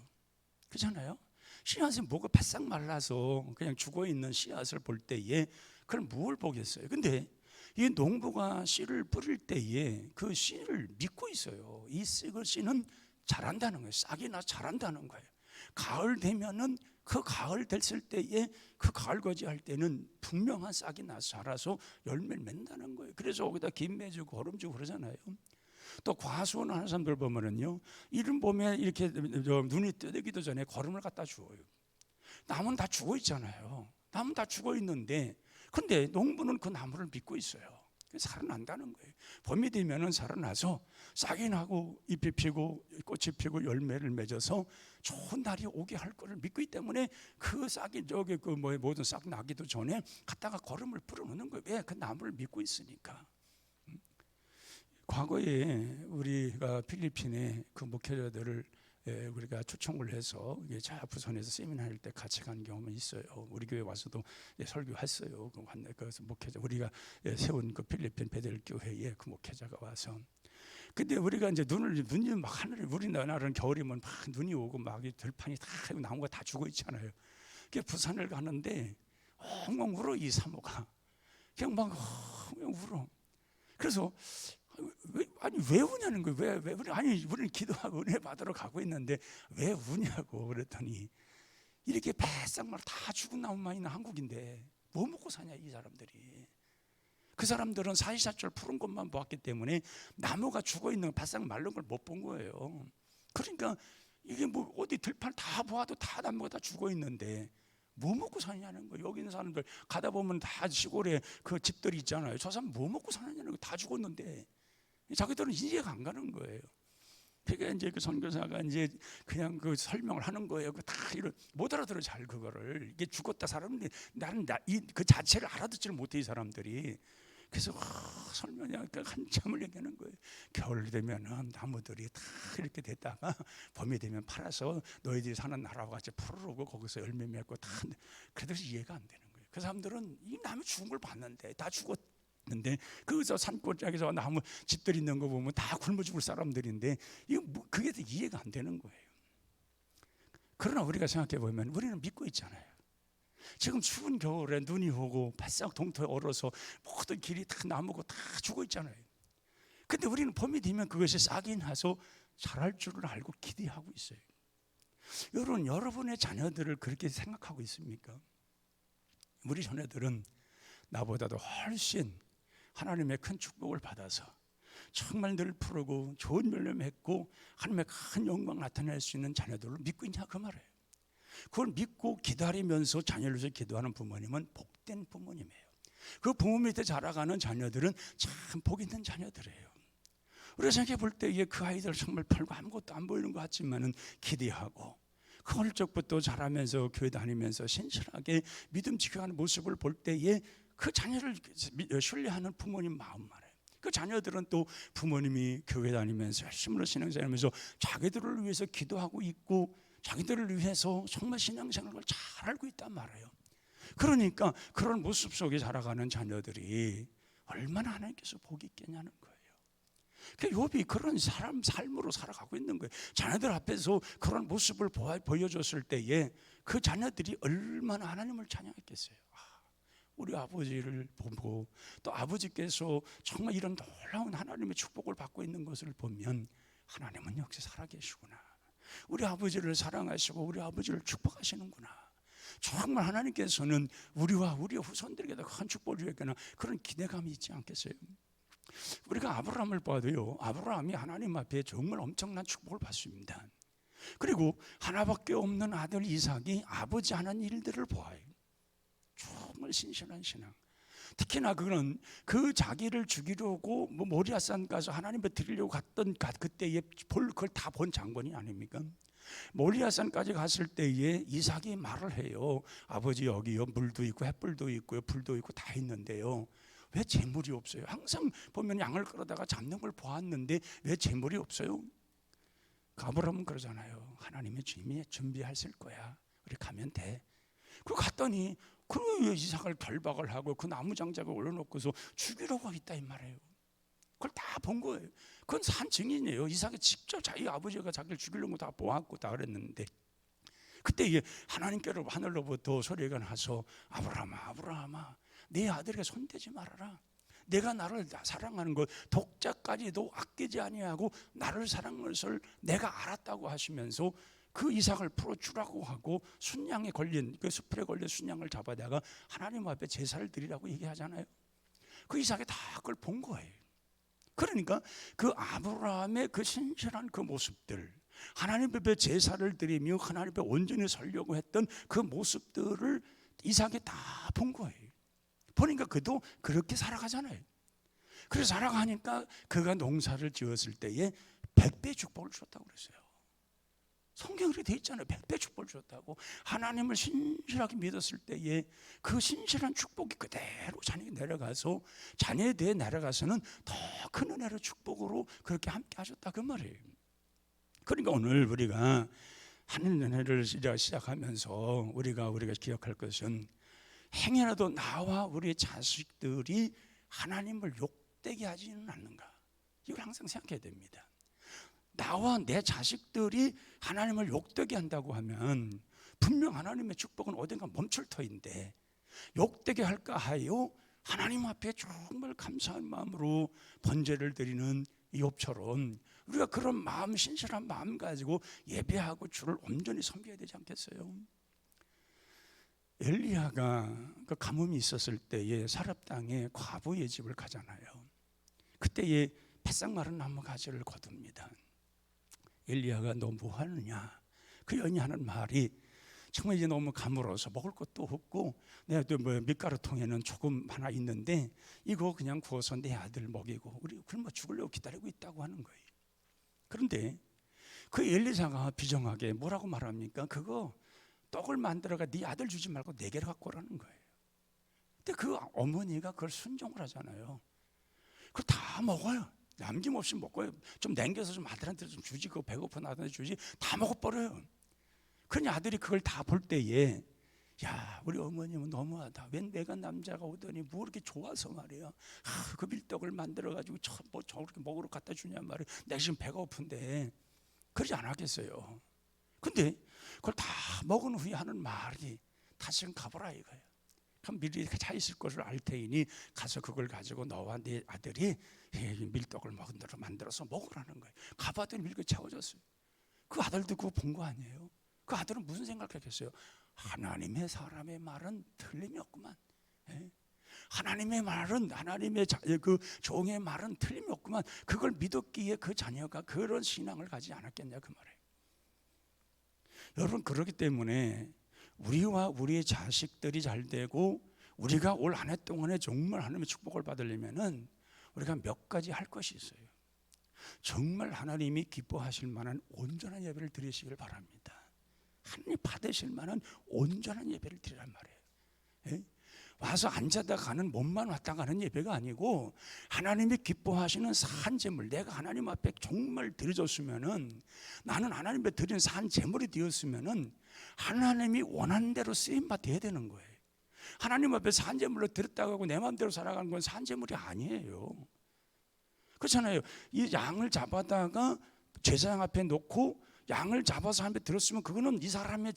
그렇잖아요. 씨앗은 뭐가 바싹 말라서 그냥 죽어있는 씨앗을 볼 때에 그걸 뭘 보겠어요? 근데 이 농부가 씨를 뿌릴 때에 그 씨를 믿고 있어요. 이 씨는 자란다는 거예요. 싹이 나 자란다는 거예요. 가을 되면은 그 가을 됐을 때에 그 가을 거지할 때는 분명한 싹이 나서 자라서 열매를 맺는다는 거예요. 그래서 거기다 김 주고 거름 주고 그러잖아요. 또 과수원 하는 사람들 보면은요, 이른 봄에 이렇게 눈이 뜨기도 전에 거름을 갖다 주어요. 나무는 다 죽어 있잖아요. 나무는 다 죽어 있는데, 근데 농부는 그 나무를 믿고 있어요. 살아난다는 거예요. 봄이 되면은 살아나서 싹이 나고 잎이 피고 꽃이 피고 열매를 맺어서 좋은 날이 오게 할 거를 믿기 때문에 그 싹이 저기 그 뭐 모든 싹 나기도 전에 갖다가 거름을 불어넣는 거예요. 왜? 그 나무를 믿고 있으니까. 과거에 우리가 필리핀에 그 목회자들을 우리가 초청을 해서 자 부산에서 세미나 할 때 같이 간 경험이 있어요. 우리 교회 와서도 설교했어요. 그래서 목회자 우리가 세운 그 필리핀 베델 교회에 그 목회자가 와서 근데 우리가 이제 눈이 막 하늘에 우리나라는 겨울이면 막 눈이 오고 막 들판이 다 나무가 다 죽어 있잖아요. 그 부산을 가는데 엉엉 울어 이 사모가 그냥 막 엉엉 울어. 그래서 왜 우냐는 거예요. 왜 아니 우리는 기도하고 은혜 받으러 가고 있는데 왜 우냐고 그랬더니 이렇게 바싹 다 죽은 나무만 있는 한국인데 뭐 먹고 사냐 이 사람들이. 그 사람들은 사시사철 푸른 것만 보았기 때문에 나무가 죽어 있는 바싹 마른 걸 못 본 거예요. 그러니까 이게 뭐 어디 들판 다 보아도 다 나무가 다 죽어 있는데 뭐 먹고 사냐는 거예요. 여기 있는 사람들 가다 보면 다 시골에 그 집들이 있잖아요. 저 사람 뭐 먹고 사냐는 거예요. 다 죽었는데 자기들은 이해가 안 가는 거예요. 그러니까 이제 그 선교사가 이제 그냥 그 설명을 하는 거예요. 그 다 이런 못 알아들어 잘 그거를 이게 죽었다 살았는데 나는 그 자체를 알아듣지를 못해 이 사람들이. 그래서 설명하니까 한참을 얘기하는 거예요. 겨울 되면은 나무들이 다 이렇게 됐다가 봄이 되면 팔아서 너희들이 사는 나라와 같이 푸르르고 거기서 열매 맺고 다 그래서 이해가 안 되는 거예요. 그 사람들은 이 나무 죽은 걸 봤는데 다 죽었는데 그저 산골짜기서 나무 집들 있는 거 보면 다 굶어 죽을 사람들인데 이거 그게 더 이해가 안 되는 거예요. 그러나 우리가 생각해 보면 우리는 믿고 있잖아요. 지금 추운 겨울에 눈이 오고 바싹 동토에 얼어서 모든 길이 다 나무고 다 죽어 있잖아요. 근데 우리는 봄이 되면 그것이 싹이 나서 자랄 줄을 알고 기대하고 있어요. 여러분의 자녀들을 그렇게 생각하고 있습니까? 우리 자녀들은 나보다도 훨씬 하나님의 큰 축복을 받아서 정말 늘 푸르고 좋은 열매 맺고 하나님의 큰 영광 나타낼 수 있는 자녀들을 믿고 있냐 그 말이에요. 그걸 믿고 기다리면서 자녀를 위해서 기도하는 부모님은 복된 부모님이에요. 그 부모 밑에 자라가는 자녀들은 참 복 있는 자녀들이에요. 우리가 생각해 볼 때에 그 아이들 정말 별거 아무것도 안 보이는 것 같지만은 기대하고 그 어릴 적부터 자라면서 교회 다니면서 신실하게 믿음 지켜가는 모습을 볼 때에 그 자녀를 신뢰하는 부모님 마음 말이에요. 그 자녀들은 또 부모님이 교회 다니면서 열심히 신앙생활하면서 자기들을 위해서 기도하고 있고 자기들을 위해서 정말 신앙생활을 잘 알고 있단 말이에요. 그러니까 그런 모습 속에 자라가는 자녀들이 얼마나 하나님께서 복이 있겠냐는 거예요. 욥이 그런 사람 삶으로 살아가고 있는 거예요. 자녀들 앞에서 그런 모습을 보여줬을 때에 그 자녀들이 얼마나 하나님을 찬양했겠어요. 우리 아버지를 보고 또 아버지께서 정말 이런 놀라운 하나님의 축복을 받고 있는 것을 보면 하나님은 역시 살아계시구나. 우리 아버지를 사랑하시고 우리 아버지를 축복하시는구나. 정말 하나님께서는 우리와 우리 후손들에게도 큰 축복을 주겠구나. 그런 기대감이 있지 않겠어요? 우리가 아브라함을 봐도요, 아브라함이 하나님 앞에 정말 엄청난 축복을 받습니다. 그리고 하나밖에 없는 아들 이삭이 아버지 하는 일들을 보아요. 정말 신실한 신앙. 특히나 그는 그 자기를 죽이려고 모리아산 가서 하나님 앞에 드리려고 갔던 그때에 그걸 다 본 장본이 아닙니까? 모리아산까지 갔을 때에 이삭이 말을 해요. 아버지 여기요 물도 있고 햇불도 있고요 불도 있고 다 있는데요. 왜 재물이 없어요? 항상 보면 양을 끌어다가 잡는 걸 보았는데 왜 재물이 없어요? 아브라함은 그러잖아요. 하나님의 주님이 준비하실 거야. 우리 가면 돼. 그리고 갔더니 그 이삭을 결박을 하고 그 나무 장작을 올려놓고서 죽이려고 하겠다 이 말이에요. 그걸 다 본 거예요. 그건 산 증인이에요. 이삭이 직접 자기 아버지가 자기를 죽이려고 다 보았고 다 그랬는데 그때 이게 하나님께로 하늘로부터 소리가 나서 아브라함아 아브라함아 내 아들에게 손대지 말아라. 내가 나를 사랑하는 것 독자까지도 아끼지 아니하고 나를 사랑하는 것을 내가 알았다고 하시면서 그 이삭을 풀어주라고 하고 순양에 걸린 그 숲에 걸린 순양을 잡아다가 하나님 앞에 제사를 드리라고 얘기하잖아요. 그 이삭이 다 그걸 본 거예요. 그러니까 그 아브라함의 그 신실한 그 모습들, 하나님 앞에 제사를 드리며 하나님 앞에 온전히 서려고 했던 그 모습들을 이삭이 다 본 거예요. 보니까 그도 그렇게 살아가잖아요. 그래서 살아가니까 그가 농사를 지었을 때에 100배 축복을 줬다고 그랬어요. 성경에 되어 있잖아요. 100배 축복을 줬다고. 하나님을 신실하게 믿었을 때에 그 신실한 축복이 그대로 자녀에 내려가서 자녀에 대해 내려가서는 더 큰 은혜로 축복으로 그렇게 함께 하셨다 그 말이에요. 그러니까 오늘 우리가 하늘 은혜를 시작하면서 우리가 기억할 것은 행여라도 나와 우리 자식들이 하나님을 욕되게 하지는 않는가, 이걸 항상 생각해야 됩니다. 나와 내 자식들이 하나님을 욕되게 한다고 하면 분명 하나님의 축복은 어딘가 멈출 터인데, 욕되게 할까 하여 하나님 앞에 정말 감사한 마음으로 번제를 드리는 욥처럼 우리가 그런 마음, 신실한 마음 가지고 예배하고 주를 온전히 섬겨야 되지 않겠어요? 엘리야가 그 가뭄이 있었을 때에 사렙 땅에 과부의 집을 가잖아요. 그때에 바싹 마른 나무 가지를 거둡니다. 엘리야가 너 뭐 하느냐? 그 여인이 하는 말이 정말 이제 너무 가물어서 먹을 것도 없고, 내가 또 뭐 밀가루통에는 조금 하나 있는데 이거 그냥 구워서 내 아들 먹이고 우리 굶어 죽으려고 기다리고 있다고 하는 거예요. 그런데 그 엘리사가 비정하게 뭐라고 말합니까? 그거 떡을 만들어가 네 아들 주지 말고 네 개를 갖고 오라는 거예요. 근데 그 어머니가 그걸 순종을 하잖아요. 그걸 다 먹어요. 남김없이 먹고요. 좀 남겨서 좀 아들한테 좀 주지, 그거 배고픈 아들한테 주지, 다 먹어버려요. 그러니 아들이 그걸 다 볼 때에, 야, 우리 어머님은 너무하다. 웬 내가 남자가 오더니 뭐 이렇게 좋아서 말이야, 그 밀떡을 만들어가지고 뭐 저렇게 먹으러 갖다 주냐 말이야. 내가 지금 배가 고픈데 그러지 않았겠어요. 근데 그걸 다 먹은 후에 하는 말이 다시금 가보라 이거예요. 그럼 미리 차 있을 것을 알 테이니 가서 그걸 가지고 너와 네 아들이 밀떡을 만들어서 먹으라는 거예요. 가봤더니 밀떡이 채워졌어요. 그 아들도 그거 본 거 아니에요? 그 아들은 무슨 생각했겠어요? 하나님의 사람의 말은 틀림이 없구만. 하나님의 말은, 하나님의 그 종의 말은 틀림이 없구만. 그걸 믿었기에 그 자녀가 그런 신앙을 가지지 않았겠냐 그 말이에요. 여러분, 그렇기 때문에 우리와 우리의 자식들이 잘 되고 우리가 올 한 해 동안에 정말 하나님의 축복을 받으려면은 우리가 몇 가지 할 것이 있어요. 정말 하나님이 기뻐하실 만한 온전한 예배를 드리시길 바랍니다. 하나님 받으실 만한 온전한 예배를 드리란 말이에요. 와서 앉았다 가는, 몸만 왔다 가는 예배가 아니고 하나님이 기뻐하시는 산 제물, 내가 하나님 앞에 정말 드려졌으면은, 나는 하나님 앞에 드린 산 제물이 되었으면은 하나님이 원하는 대로 쓰임 받아야 되는 거예요. 하나님 앞에 산 제물로 드렸다고 하고 내 마음대로 살아가는 건 산 제물이 아니에요. 그렇잖아요. 이 양을 잡아다가 제사장 앞에 놓고 양을 잡아서 하나님께 들었으면 그거는 이 사람의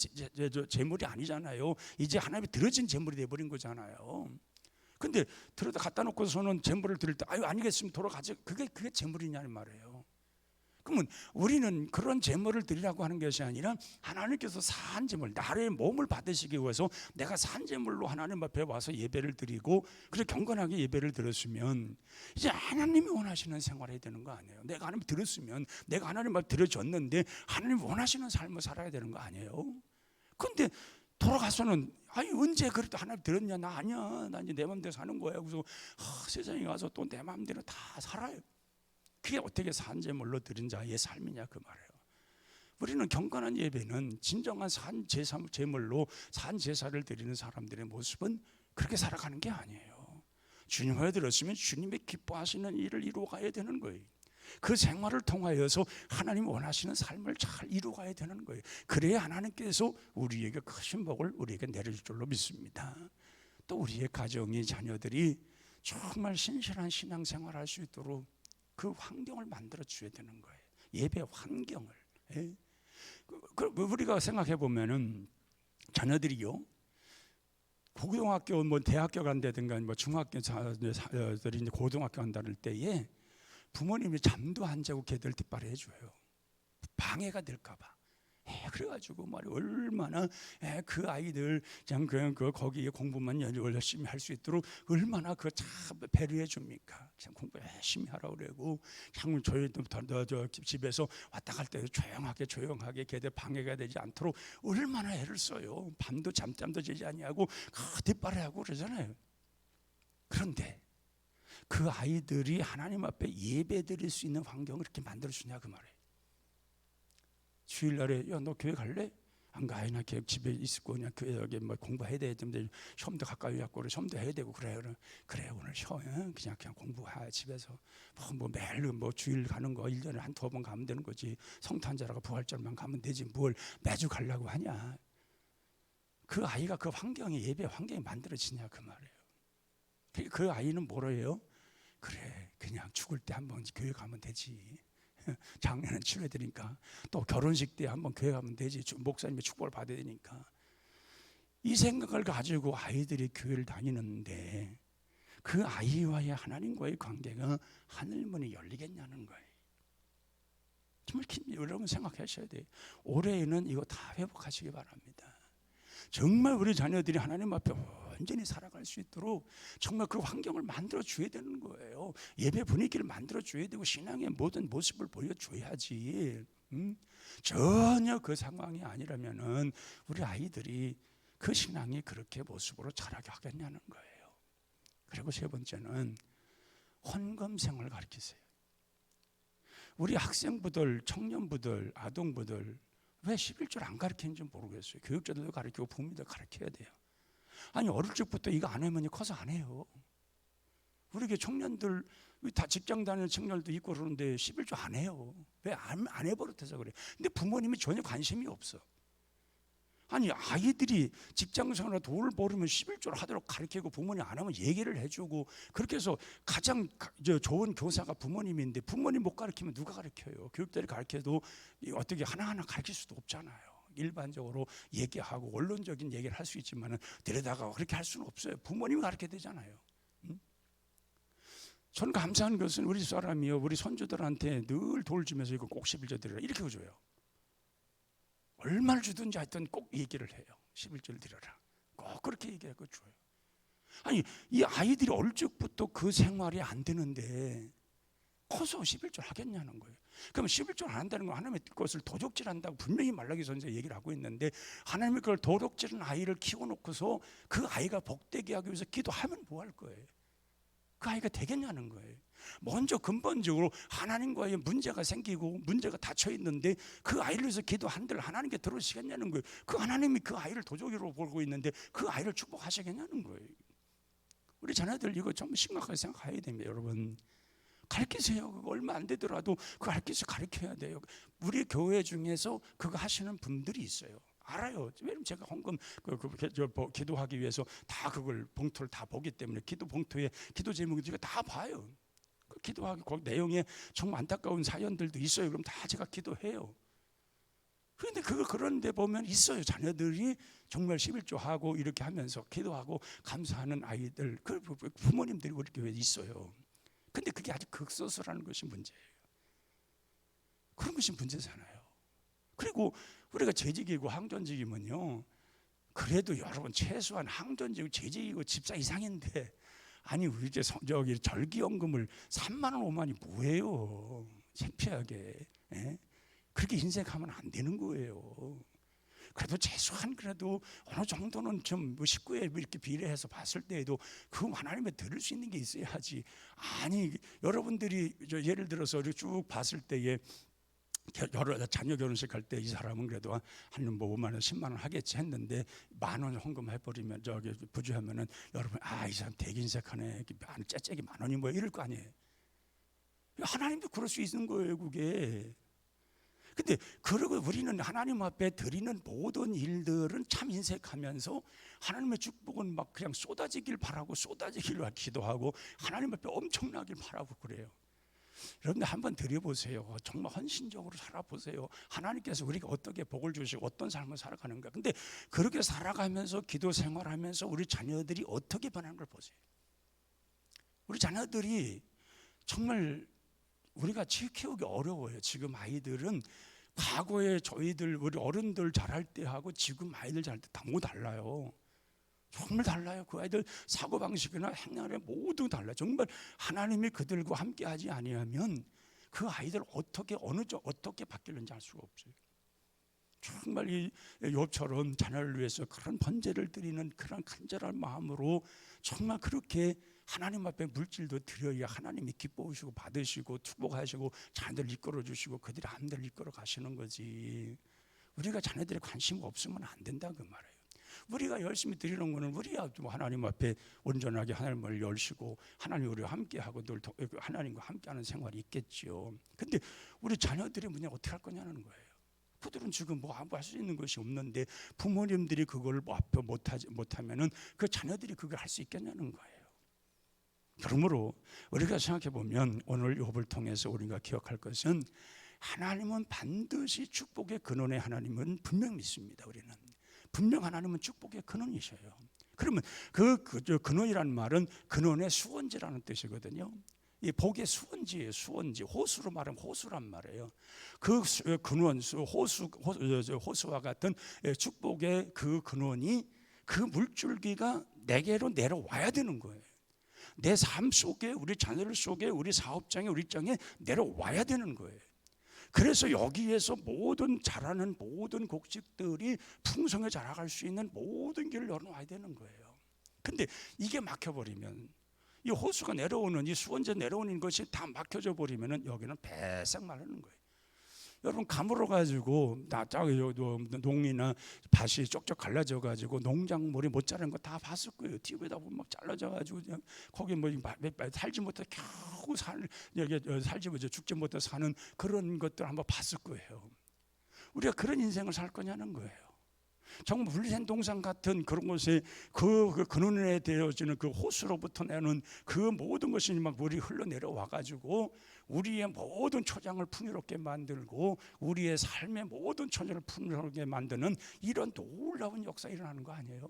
제물이 아니잖아요. 이제 하나님이 들어진 제물이 돼버린 거잖아요. 근데 들어다 갖다 놓고서는 제물을 드릴 때 아유 아니겠습니다 돌아가죠. 그게 제물이냐는 말이에요. 그러면 우리는 그런 제물을 드리라고 하는 것이 아니라 하나님께서 산 제물, 나의 몸을 받으시기 위해서 내가 산 제물로 하나님 앞에 와서 예배를 드리고 그렇게 경건하게 예배를 드렸으면 이제 하나님이 원하시는 생활을 해야 되는 거 아니에요. 내가 하나님 들었으면, 내가 하나님 앞에 드려졌는데 하나님 원하시는 삶을 살아야 되는 거 아니에요. 그런데 돌아가서는 아니 언제 그래도 하나님 들었냐, 나 아니야, 나 이제 내 마음대로 사는 거야. 그래서 세상에 가서 또 내 마음대로 다 살아요. 그게 어떻게 산 제물로 드린 자의 삶이냐 그 말이에요. 우리는 경건한 예배는 진정한 산 제물로 산 제사를 드리는 사람들의 모습은 그렇게 살아가는 게 아니에요. 주님을 들었으면 주님의 기뻐하시는 일을 이루어가야 되는 거예요. 그 생활을 통하여서 하나님 원하시는 삶을 잘 이루어가야 되는 거예요. 그래야 하나님께서 우리에게 크신 복을 우리에게 내려줄 줄로 믿습니다. 또 우리의 가정이, 자녀들이 정말 신실한 신앙생활을 할 수 있도록 그 환경을 만들어 줘야 되는 거예요. 예배 환경을. 우리가 생각해 보면은 자녀들이요, 고등학교, 뭐 대학교 간다든가, 뭐 중학교들이 고등학교 간다는 때에 부모님이 잠도 안 자고 걔들 뒷바라 해줘요. 방해가 될까봐. 그래가지고 말이 얼마나 그 아이들 그냥 거기에 공부만 열심히 할 수 있도록 얼마나 그 참 배려해 줍니까? 그냥 공부 열심히 하라고 그러고, 그냥 저희 집에서 왔다 갈 때 조용하게 걔들 방해가 되지 않도록 얼마나 애를 써요. 밤도 잠도 자지 아니하고 뒷바라하고 그러잖아요. 그런데 그 아이들이 하나님 앞에 예배 드릴 수 있는 환경을 이렇게 만들어 주냐 그 말이에요. 주일날에 야 너 교회 갈래? 안 가. 나 계속 집에 있을 거냐. 교회 여기 뭐 공부해야 되는데 시험도 가까이 왔고 그래. 시험도 해야 되고 그래. 그래 오늘 쉬어. 그냥 공부해 집에서 뭐 매일 뭐 주일 가는 거 1년에 한 2번 가면 되는 거지. 성탄절하고 부활절만 가면 되지. 뭘 매주 가려고 하냐. 그 아이가 그 환경에 예배 환경이 만들어지냐 그 말이에요. 그 아이는 뭐래요? 그래 그냥 죽을 때 한번 교회 가면 되지. 장례는 치러야 되니까 또 결혼식 때 한번 교회 가면 되지. 목사님의 축복을 받아야 되니까. 이 생각을 가지고 아이들이 교회를 다니는데 그 아이와의 하나님과의 관계가 하늘문이 열리겠냐는 거예요. 정말 여러분 생각하셔야 돼요. 올해에는 이거 다 회복하시기 바랍니다. 정말 우리 자녀들이 하나님 앞에 온전히 살아갈 수 있도록 정말 그 환경을 만들어 줘야 되는 거예요. 예배 분위기를 만들어 줘야 되고 신앙의 모든 모습을 보여줘야지. 전혀 그 상황이 아니라면은 우리 아이들이 그 신앙이 그렇게 모습으로 자라게 하겠냐는 거예요. 그리고 세 번째는 헌금생을 가르치세요. 우리 학생부들, 청년부들, 아동부들 왜 11조를 안 가르치는지 모르겠어요. 교육자들도 가르치고 부모님도 가르쳐야 돼요. 아니 어릴 적부터 이거 안 하면 커서 안 해요. 우리 청년들 다 직장 다니는 청년들도 있고 그러는데 11조 안 해요. 왜 안 해버릇해서 그래. 근데 부모님이 전혀 관심이 없어. 아니 아이들이 직장생활에 돈을 벌으면 11조를 하도록 가르치고 부모님 안 하면 얘기를 해주고 그렇게 해서 가장 좋은 교사가 부모님인데 부모님 못 가르치면 누가 가르쳐요? 교육자들이 가르쳐도 어떻게 하나하나 가르칠 수도 없잖아요. 일반적으로 얘기하고 원론적인 얘기를 할 수 있지만 데려다가 그렇게 할 수는 없어요. 부모님이 가르쳐야 되잖아요. 저는 감사한 것은 우리 사람이요 우리 손주들한테 늘 돌 주면서 이거 꼭 11조 드리라 이렇게 줘요. 얼마를 주든지 하여튼 꼭 얘기를 해요. 11조를 드려라. 꼭 그렇게 얘기하고 줘요. 아니 이 아이들이 어릴 적부터 그 생활이 안 되는데 커서 11조 하겠냐는 거예요. 그러면 11조를 안 한다는 건 하나님의 것을 도적질한다고 분명히 말라기 선지자 얘기를 하고 있는데 하나님이 그걸 도적질한 아이를 키워놓고서 그 아이가 복되게 하기 위해서 기도하면 뭐 할 거예요? 그 아이가 되겠냐는 거예요. 먼저 근본적으로 하나님과의 문제가 생기고 문제가 닫혀 있는데 그 아이를 위해서 기도한들 하나님께 들어주시겠냐는 거예요. 그 하나님이 그 아이를 도적으로 보고 있는데 그 아이를 축복하시겠냐는 거예요. 우리 자녀들 이거 좀 심각하게 생각해야 됩니다. 여러분 가르치세요. 그거 얼마 안 되더라도 그거 가르쳐야 돼요. 우리 교회 중에서 그거 하시는 분들이 있어요. 알아요. 왜냐면 제가 헌금 기도하기 위해서 다 그걸 봉투를 다 보기 때문에 기도 봉투에 기도 제목을 제가 다 봐요. 그 기도하기 그 내용에 정말 안타까운 사연들도 있어요. 그럼 다 제가 기도해요. 그런데 그걸 그런데 보면 있어요. 자녀들이 정말 11조 하고 이렇게 하면서 기도하고 감사하는 아이들, 그 부모님들이 우리 교회에 있어요. 근데 그게 아주 극소수라는 것이 문제예요. 그런 것이 문제잖아요. 그리고 우리가 재직이고 항전직이면요 그래도 여러분 최소한 항전직이고 재직이고 집사 이상인데 아니 우리 이제 저기 절기연금을 3만 원 5만 원이 뭐예요? 창피하게. 그렇게 인색하면 안 되는 거예요. 그래도 최소한 그래도 어느 정도는 좀 식구에 이렇게 비례해서 봤을 때에도 그 하나님의 들을 수 있는 게 있어야지. 아니 여러분들이 예를 들어서 쭉 봤을 때에 자녀 결혼식 할 때 이 사람은 그래도 한 뭐 5만 원, 10만 원 하겠지 했는데 10,000원 헌금해버리면 저기 부주하면은 여러분 이 사람 되게 인색하네. 째째기 10,000원이 뭐야 이럴 거 아니에요. 하나님도 그럴 수 있는 거예요, 그게. 근데 그러고 우리는 하나님 앞에 드리는 모든 일들은 참 인색하면서 하나님의 축복은 막 그냥 쏟아지길 바라고 쏟아지기를 기도하고 하나님 앞에 엄청나길 바라고 그래요. 여러분들 한번 드려보세요. 정말 헌신적으로 살아보세요. 하나님께서 우리가 어떻게 복을 주시고 어떤 삶을 살아가는가. 근데 그렇게 살아가면서 기도 생활하면서 우리 자녀들이 어떻게 변하는 걸 보세요. 우리 자녀들이 정말 우리가 키우기 어려워요. 지금 아이들은 과거에 저희들 우리 어른들 자랄 때하고 지금 아이들 자랄 때 너무 달라요. 정말 달라요. 그 아이들 사고방식이나 행동이 모두 달라요. 정말 하나님이 그들과 함께하지 아니하면 그 아이들 어떻게 바뀌는지 알 수가 없어요. 정말 이 욥처럼 자녀를 위해서 그런 번제를 드리는 그런 간절한 마음으로 정말 그렇게 하나님 앞에 물질도 드려야 하나님이 기뻐하시고 받으시고 축복하시고 자녀들 이끌어 주시고 그들의 함대를 이끌어 가시는 거지. 우리가 자녀들의 관심 없으면 안 된다 그 말이에요. 우리가 열심히 드리는 거는 우리가 하나님 앞에 온전하게 하나님을 열시고 하나님 우리와 함께하고 늘 하나님과 함께하는 생활이 있겠지요. 근데 우리 자녀들이 뭐냐 어떻게 할 거냐는 거예요. 그들은 지금 뭐 할 수 있는 것이 없는데 부모님들이 그걸 앞에 못하면은 그 자녀들이 그걸 할 수 있겠냐는 거예요. 그러므로 우리가 생각해 보면 오늘 욥을 통해서 우리가 기억할 것은 하나님은 반드시 축복의 근원의 하나님은 분명 믿습니다. 우리는 분명 하나님은 축복의 근원이셔요. 그러면 그 근원이라는 말은 근원의 수원지라는 뜻이거든요. 이 복의 수원지예요. 수원지. 호수로 말하면 호수란 말이에요. 그 근원, 호수와 같은 축복의 그 근원이 그 물줄기가 내게로 내려와야 되는 거예요. 내 삶 속에, 우리 자녀들 속에, 우리 사업장에, 우리 장에 내려와야 되는 거예요. 그래서 여기에서 모든 자라는 모든 곡식들이 풍성히 자라갈 수 있는 모든 길을 열어놔야 되는 거예요. 근데 이게 막혀버리면 이 호수가 내려오는 이 수원제 내려오는 것이 다 막혀져 버리면은 여기는 배싹 마르는 거예요. 여러분 가물어 가지고 농이나 밭이 쪽쪽 갈라져 가지고 농작물이 못 자라는 거 다 봤을 거예요. TV에다 보면 막 잘라져 가지고 거기 뭐 살지 못해 겨우 살지 못해 죽지 못해 사는 그런 것들 한번 봤을 거예요. 우리가 그런 인생을 살 거냐는 거예요. 정말 분리된 동산 같은 그런 곳에 그 근원에 되어지는 그 호수로부터 내는 그 모든 것이 막 물이 흘러내려와 가지고 우리의 모든 초장을 풍요롭게 만들고 우리의 삶의 모든 초장을 풍요롭게 만드는 이런 놀라운 역사 일어나는 거 아니에요?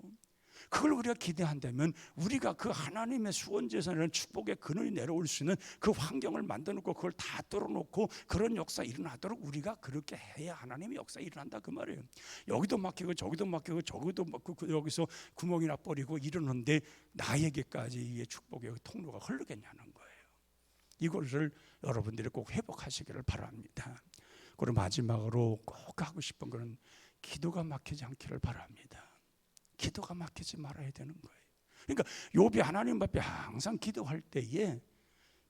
그걸 우리가 기대한다면 우리가 그 하나님의 수원제에서는 축복의 근원이 내려올 수 있는 그 환경을 만들어 놓고 그걸 다 뚫어놓고 그런 역사 일어나도록 우리가 그렇게 해야 하나님의 역사 일어난다 그 말이에요. 여기도 막히고 저기도 막히고 저기도 막히고 여기서 구멍이나 버리고 이러는데 나에게까지 이 축복의 통로가 흐르겠냐는 거예요. 이것을 여러분들이 꼭 회복하시기를 바랍니다. 그리고 마지막으로 꼭 하고 싶은 것은 기도가 막히지 않기를 바랍니다. 기도가 막히지 말아야 되는 거예요. 그러니까 욥이 하나님 앞에 항상 기도할 때에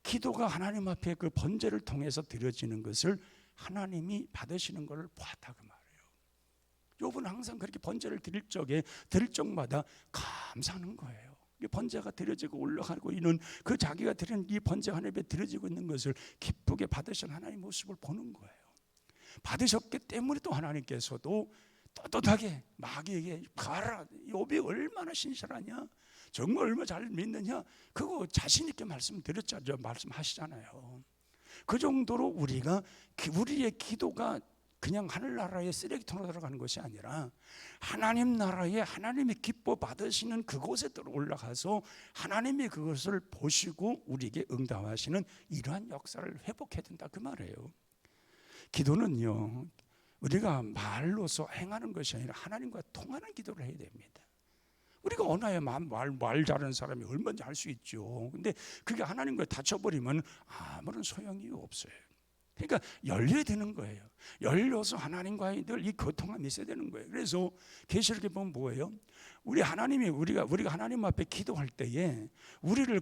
기도가 하나님 앞에 그 번제를 통해서 드려지는 것을 하나님이 받으시는 것을 보았다 그 말이에요. 욥은 항상 그렇게 번제를 드릴 적마다 감사하는 거예요. 이 번제가 드려지고 올라가고 있는 그 자기가 드리는 이 번제가 하나님 앞에 드려지고 있는 것을 기쁘게 받으신 하나님의 모습을 보는 거예요. 받으셨기 때문에 또 하나님께서도 떳떳하게 마귀에게 가라. 욥이 얼마나 신실하냐, 정말 얼마나 잘 믿느냐, 그거 자신 있게 말씀드렸잖아요. 말씀하시잖아요. 그 정도로 우리의 기도가 그냥 하늘나라의 쓰레기통으로 들어가는 것이 아니라 하나님 나라에 하나님이 기뻐 받으시는 그곳에 올라가서 하나님이 그것을 보시고 우리에게 응답하시는 이러한 역사를 회복해야 된다 그 말이에요. 기도는요, 우리가 말로서 행하는 것이 아니라 하나님과 통하는 기도를 해야 됩니다. 우리가 언어에 말 잘하는 사람이 얼마든지 할 수 있죠. 근데 그게 하나님과 닫혀버리면 아무런 소용이 없어요. 그러니까 열려야 되는 거예요. 열려서 하나님과의 늘 이 교통함이 있어야 되는 거예요. 그래서 계시록에 보면 뭐예요? 우리가 하나님 앞에 기도할 때에 우리를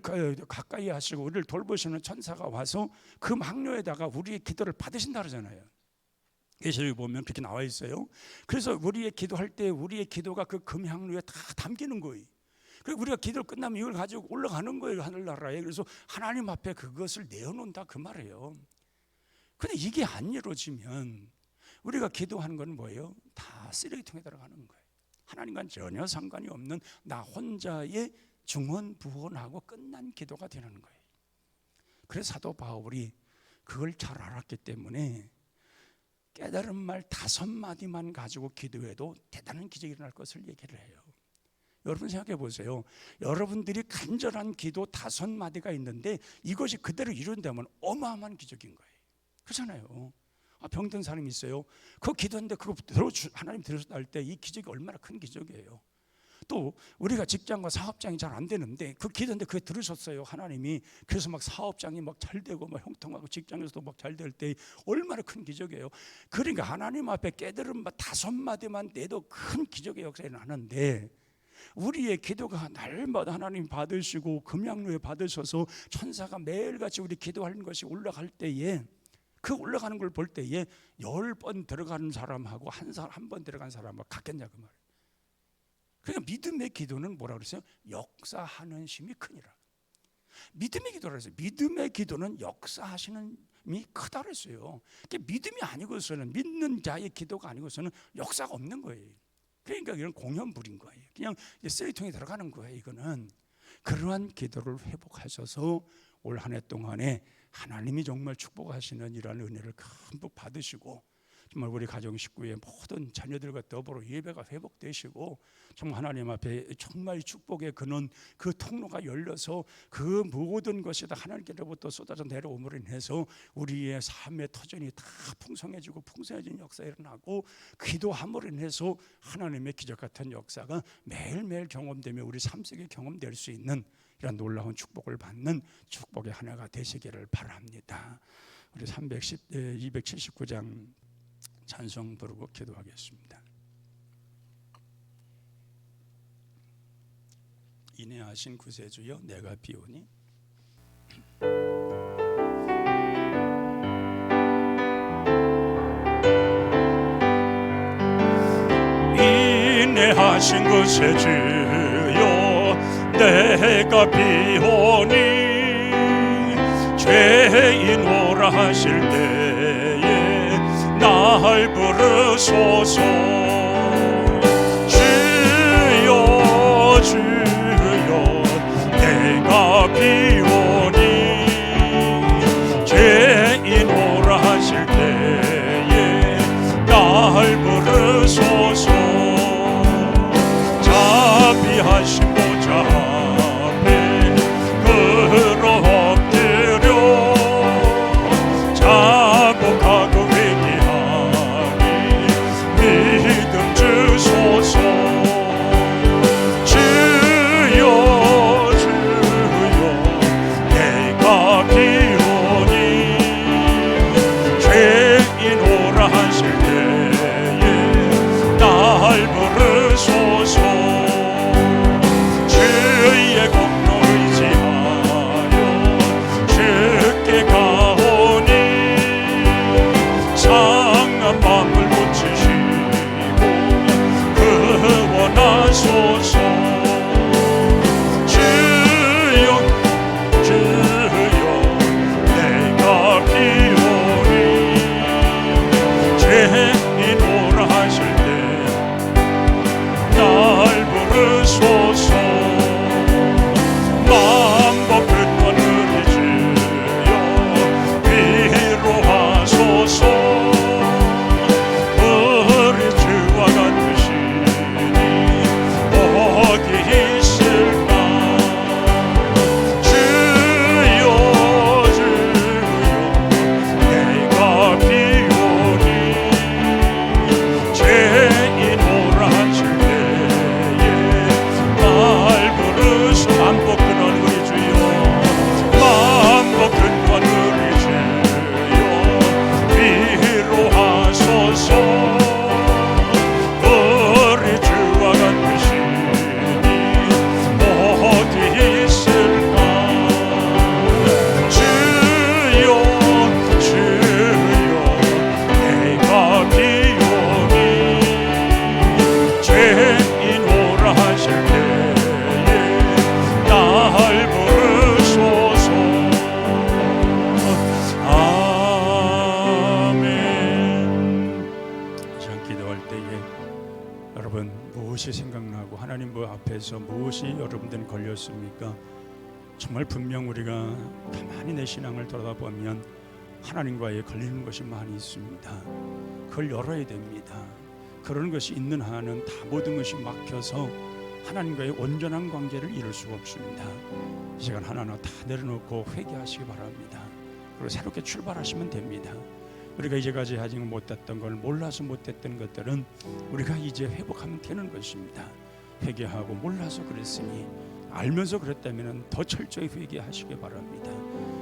가까이 하시고 우리를 돌보시는 천사가 와서 그 망료에다가 우리의 기도를 받으신다 그러잖아요. 계시록에 보면 그렇게 나와 있어요. 그래서 우리의 기도할 때 우리의 기도가 그 금향로에 다 담기는 거예요. 그리고 우리가 기도를 끝나면 이걸 가지고 올라가는 거예요, 하늘나라에. 그래서 하나님 앞에 그것을 내어놓는다 그 말이에요. 근데 이게 안 이루어지면 우리가 기도하는 건 뭐예요? 다 쓰레기통에 들어가는 거예요. 하나님과는 전혀 상관이 없는 나 혼자의 중언부언하고 끝난 기도가 되는 거예요. 그래서 사도 바울이 그걸 잘 알았기 때문에 깨달은 말 5마디만 가지고 기도해도 대단한 기적이 일어날 것을 얘기를 해요. 여러분 생각해 보세요. 여러분들이 간절한 기도 5마디가 있는데 이것이 그대로 이룬다면 어마어마한 기적인 거예요. 그렇잖아요. 병든 사람이 있어요. 그거 기도했는데 그거 하나님 들으셨다 할 때 이 기적이 얼마나 큰 기적이에요. 또 우리가 직장과 사업장이 잘 안 되는데 그 기도인데 그게 들으셨어요, 하나님이. 그래서 막 사업장이 막 잘 되고 막 형통하고 직장에서도 막 잘 될 때 얼마나 큰 기적이에요. 그러니까 하나님 앞에 깨달은 말 5마디만 내도 큰 기적의 역사가 나는데 우리의 기도가 날마다 하나님 받으시고 금양로에 받으셔서 천사가 매일같이 우리 기도하는 것이 올라갈 때에, 그 올라가는 걸 볼 때에 10번 들어가는 사람하고 한 번 들어간 사람하고 같겠냐 그 말이에요. 그러니까 믿음의 기도는 뭐라 그랬어요? 역사하는 심이 크니라. 믿음의 기도라 했어요. 믿음의 기도는 역사하시는 힘이 크다 그랬어요. 믿음이 아니고서는, 믿는 자의 기도가 아니고서는 역사가 없는 거예요. 그러니까 이런 공연불인 거예요. 그냥 쓰레기통에 들어가는 거예요. 이거는 그러한 기도를 회복하셔서 올 한 해 동안에 하나님이 정말 축복하시는 이러한 은혜를 듬뿍 받으시고, 정말 우리 가정 식구의 모든 자녀들과 더불어 예배가 회복되시고, 정말 하나님 앞에 정말 축복의 근원, 그 통로가 열려서 그 모든 것이 다 하나님께로부터 쏟아져 내려옴으로 인해서 우리의 삶의 터전이 다 풍성해지고 풍성해진 역사가 일어나고, 기도함으로 인해서 하나님의 기적 같은 역사가 매일매일 경험되며 우리 삶 속에 경험될 수 있는 이런 놀라운 축복을 받는 축복의 한 해가 되시기를 바랍니다. 우리 279장 찬송 부르고 기도하겠습니다. 인내하신 구세주여 내가 비오니. 인내하신 구세주여 내가 비오니, 죄인 오라 하실 때에 날 부르소서. 주여 주여 내가 비오니, 죄인 오라 하실 때에 날 부르소서. 자비하신 보좌 앞에 걸어 엎드려 자복하고 회개하니 믿음 주소서. 주여 주여 내가 비오니, 죄인 오라 하실 때에 날 부르소서. 주의 공로 의지하여 주께 가오니, 상한 마음을 고치시고 구원하소서. 주여 주여 내가 비오니, 죄인 오라 하실 때 날 부르소서. 마음과 근원을 주여 위로하소서. 우리 주와 같으시니 어디 있을까. 주여 주여 내가 비오니, 죄인 오라 하실 때에 날 부르소. 만복 근원 우리 주여, 만복 근원 우리 주여 위로하소서. 우리 주와 같으시니 어디 있을까. 주여 주여 내가 비오니, 죄인 오라 하실 때에 날 부르소서. 아멘. 참 기도할 때에 여러분 무엇이 생각나고 하나님 앞에서 무엇이 여러분들은 걸렸습니까? 정말 분명 우리가 가만히 내 신앙을 돌아보면 하나님과의 걸리는 것이 많이 있습니다. 그걸 열어야 됩니다. 그런 것이 있는 한은 다 모든 것이 막혀서 하나님과의 온전한 관계를 이룰 수가 없습니다. 이 시간 하나하나 다 내려놓고 회개하시기 바랍니다. 그리고 새롭게 출발하시면 됩니다. 우리가 이제까지 하지 못했던 걸, 몰라서 못했던 것들은 우리가 이제 회복하면 되는 것입니다. 회개하고 몰라서 그랬으니 알면서 그랬다면 더 철저히 회개하시기 바랍니다.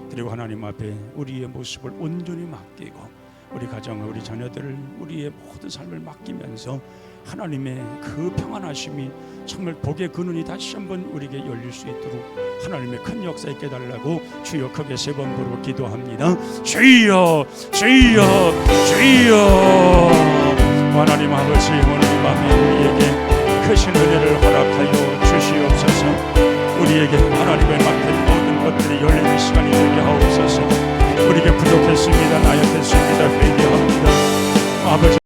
그리고 하나님 앞에 우리의 모습을 온전히 맡기고 우리 가정을, 우리 자녀들을, 우리의 모든 삶을 맡기면서 하나님의 그 평안하심이 정말 복의 그 눈이 다시 한번 우리에게 열릴 수 있도록 하나님의 큰 역사 있게 달라고 주여 크게 3번 부르고 기도합니다. 주여 주여 주여. 하나님 아버지, 오늘 이 밤에 우리에게 크신 은혜를 허락하여 주시옵소서. 우리에게 하나님의 맡은 모든 것들이 열리는 시간이 되게 하옵소서. 우리에게 부족했습니다, 나약했습니다, 회개합니다. 아버지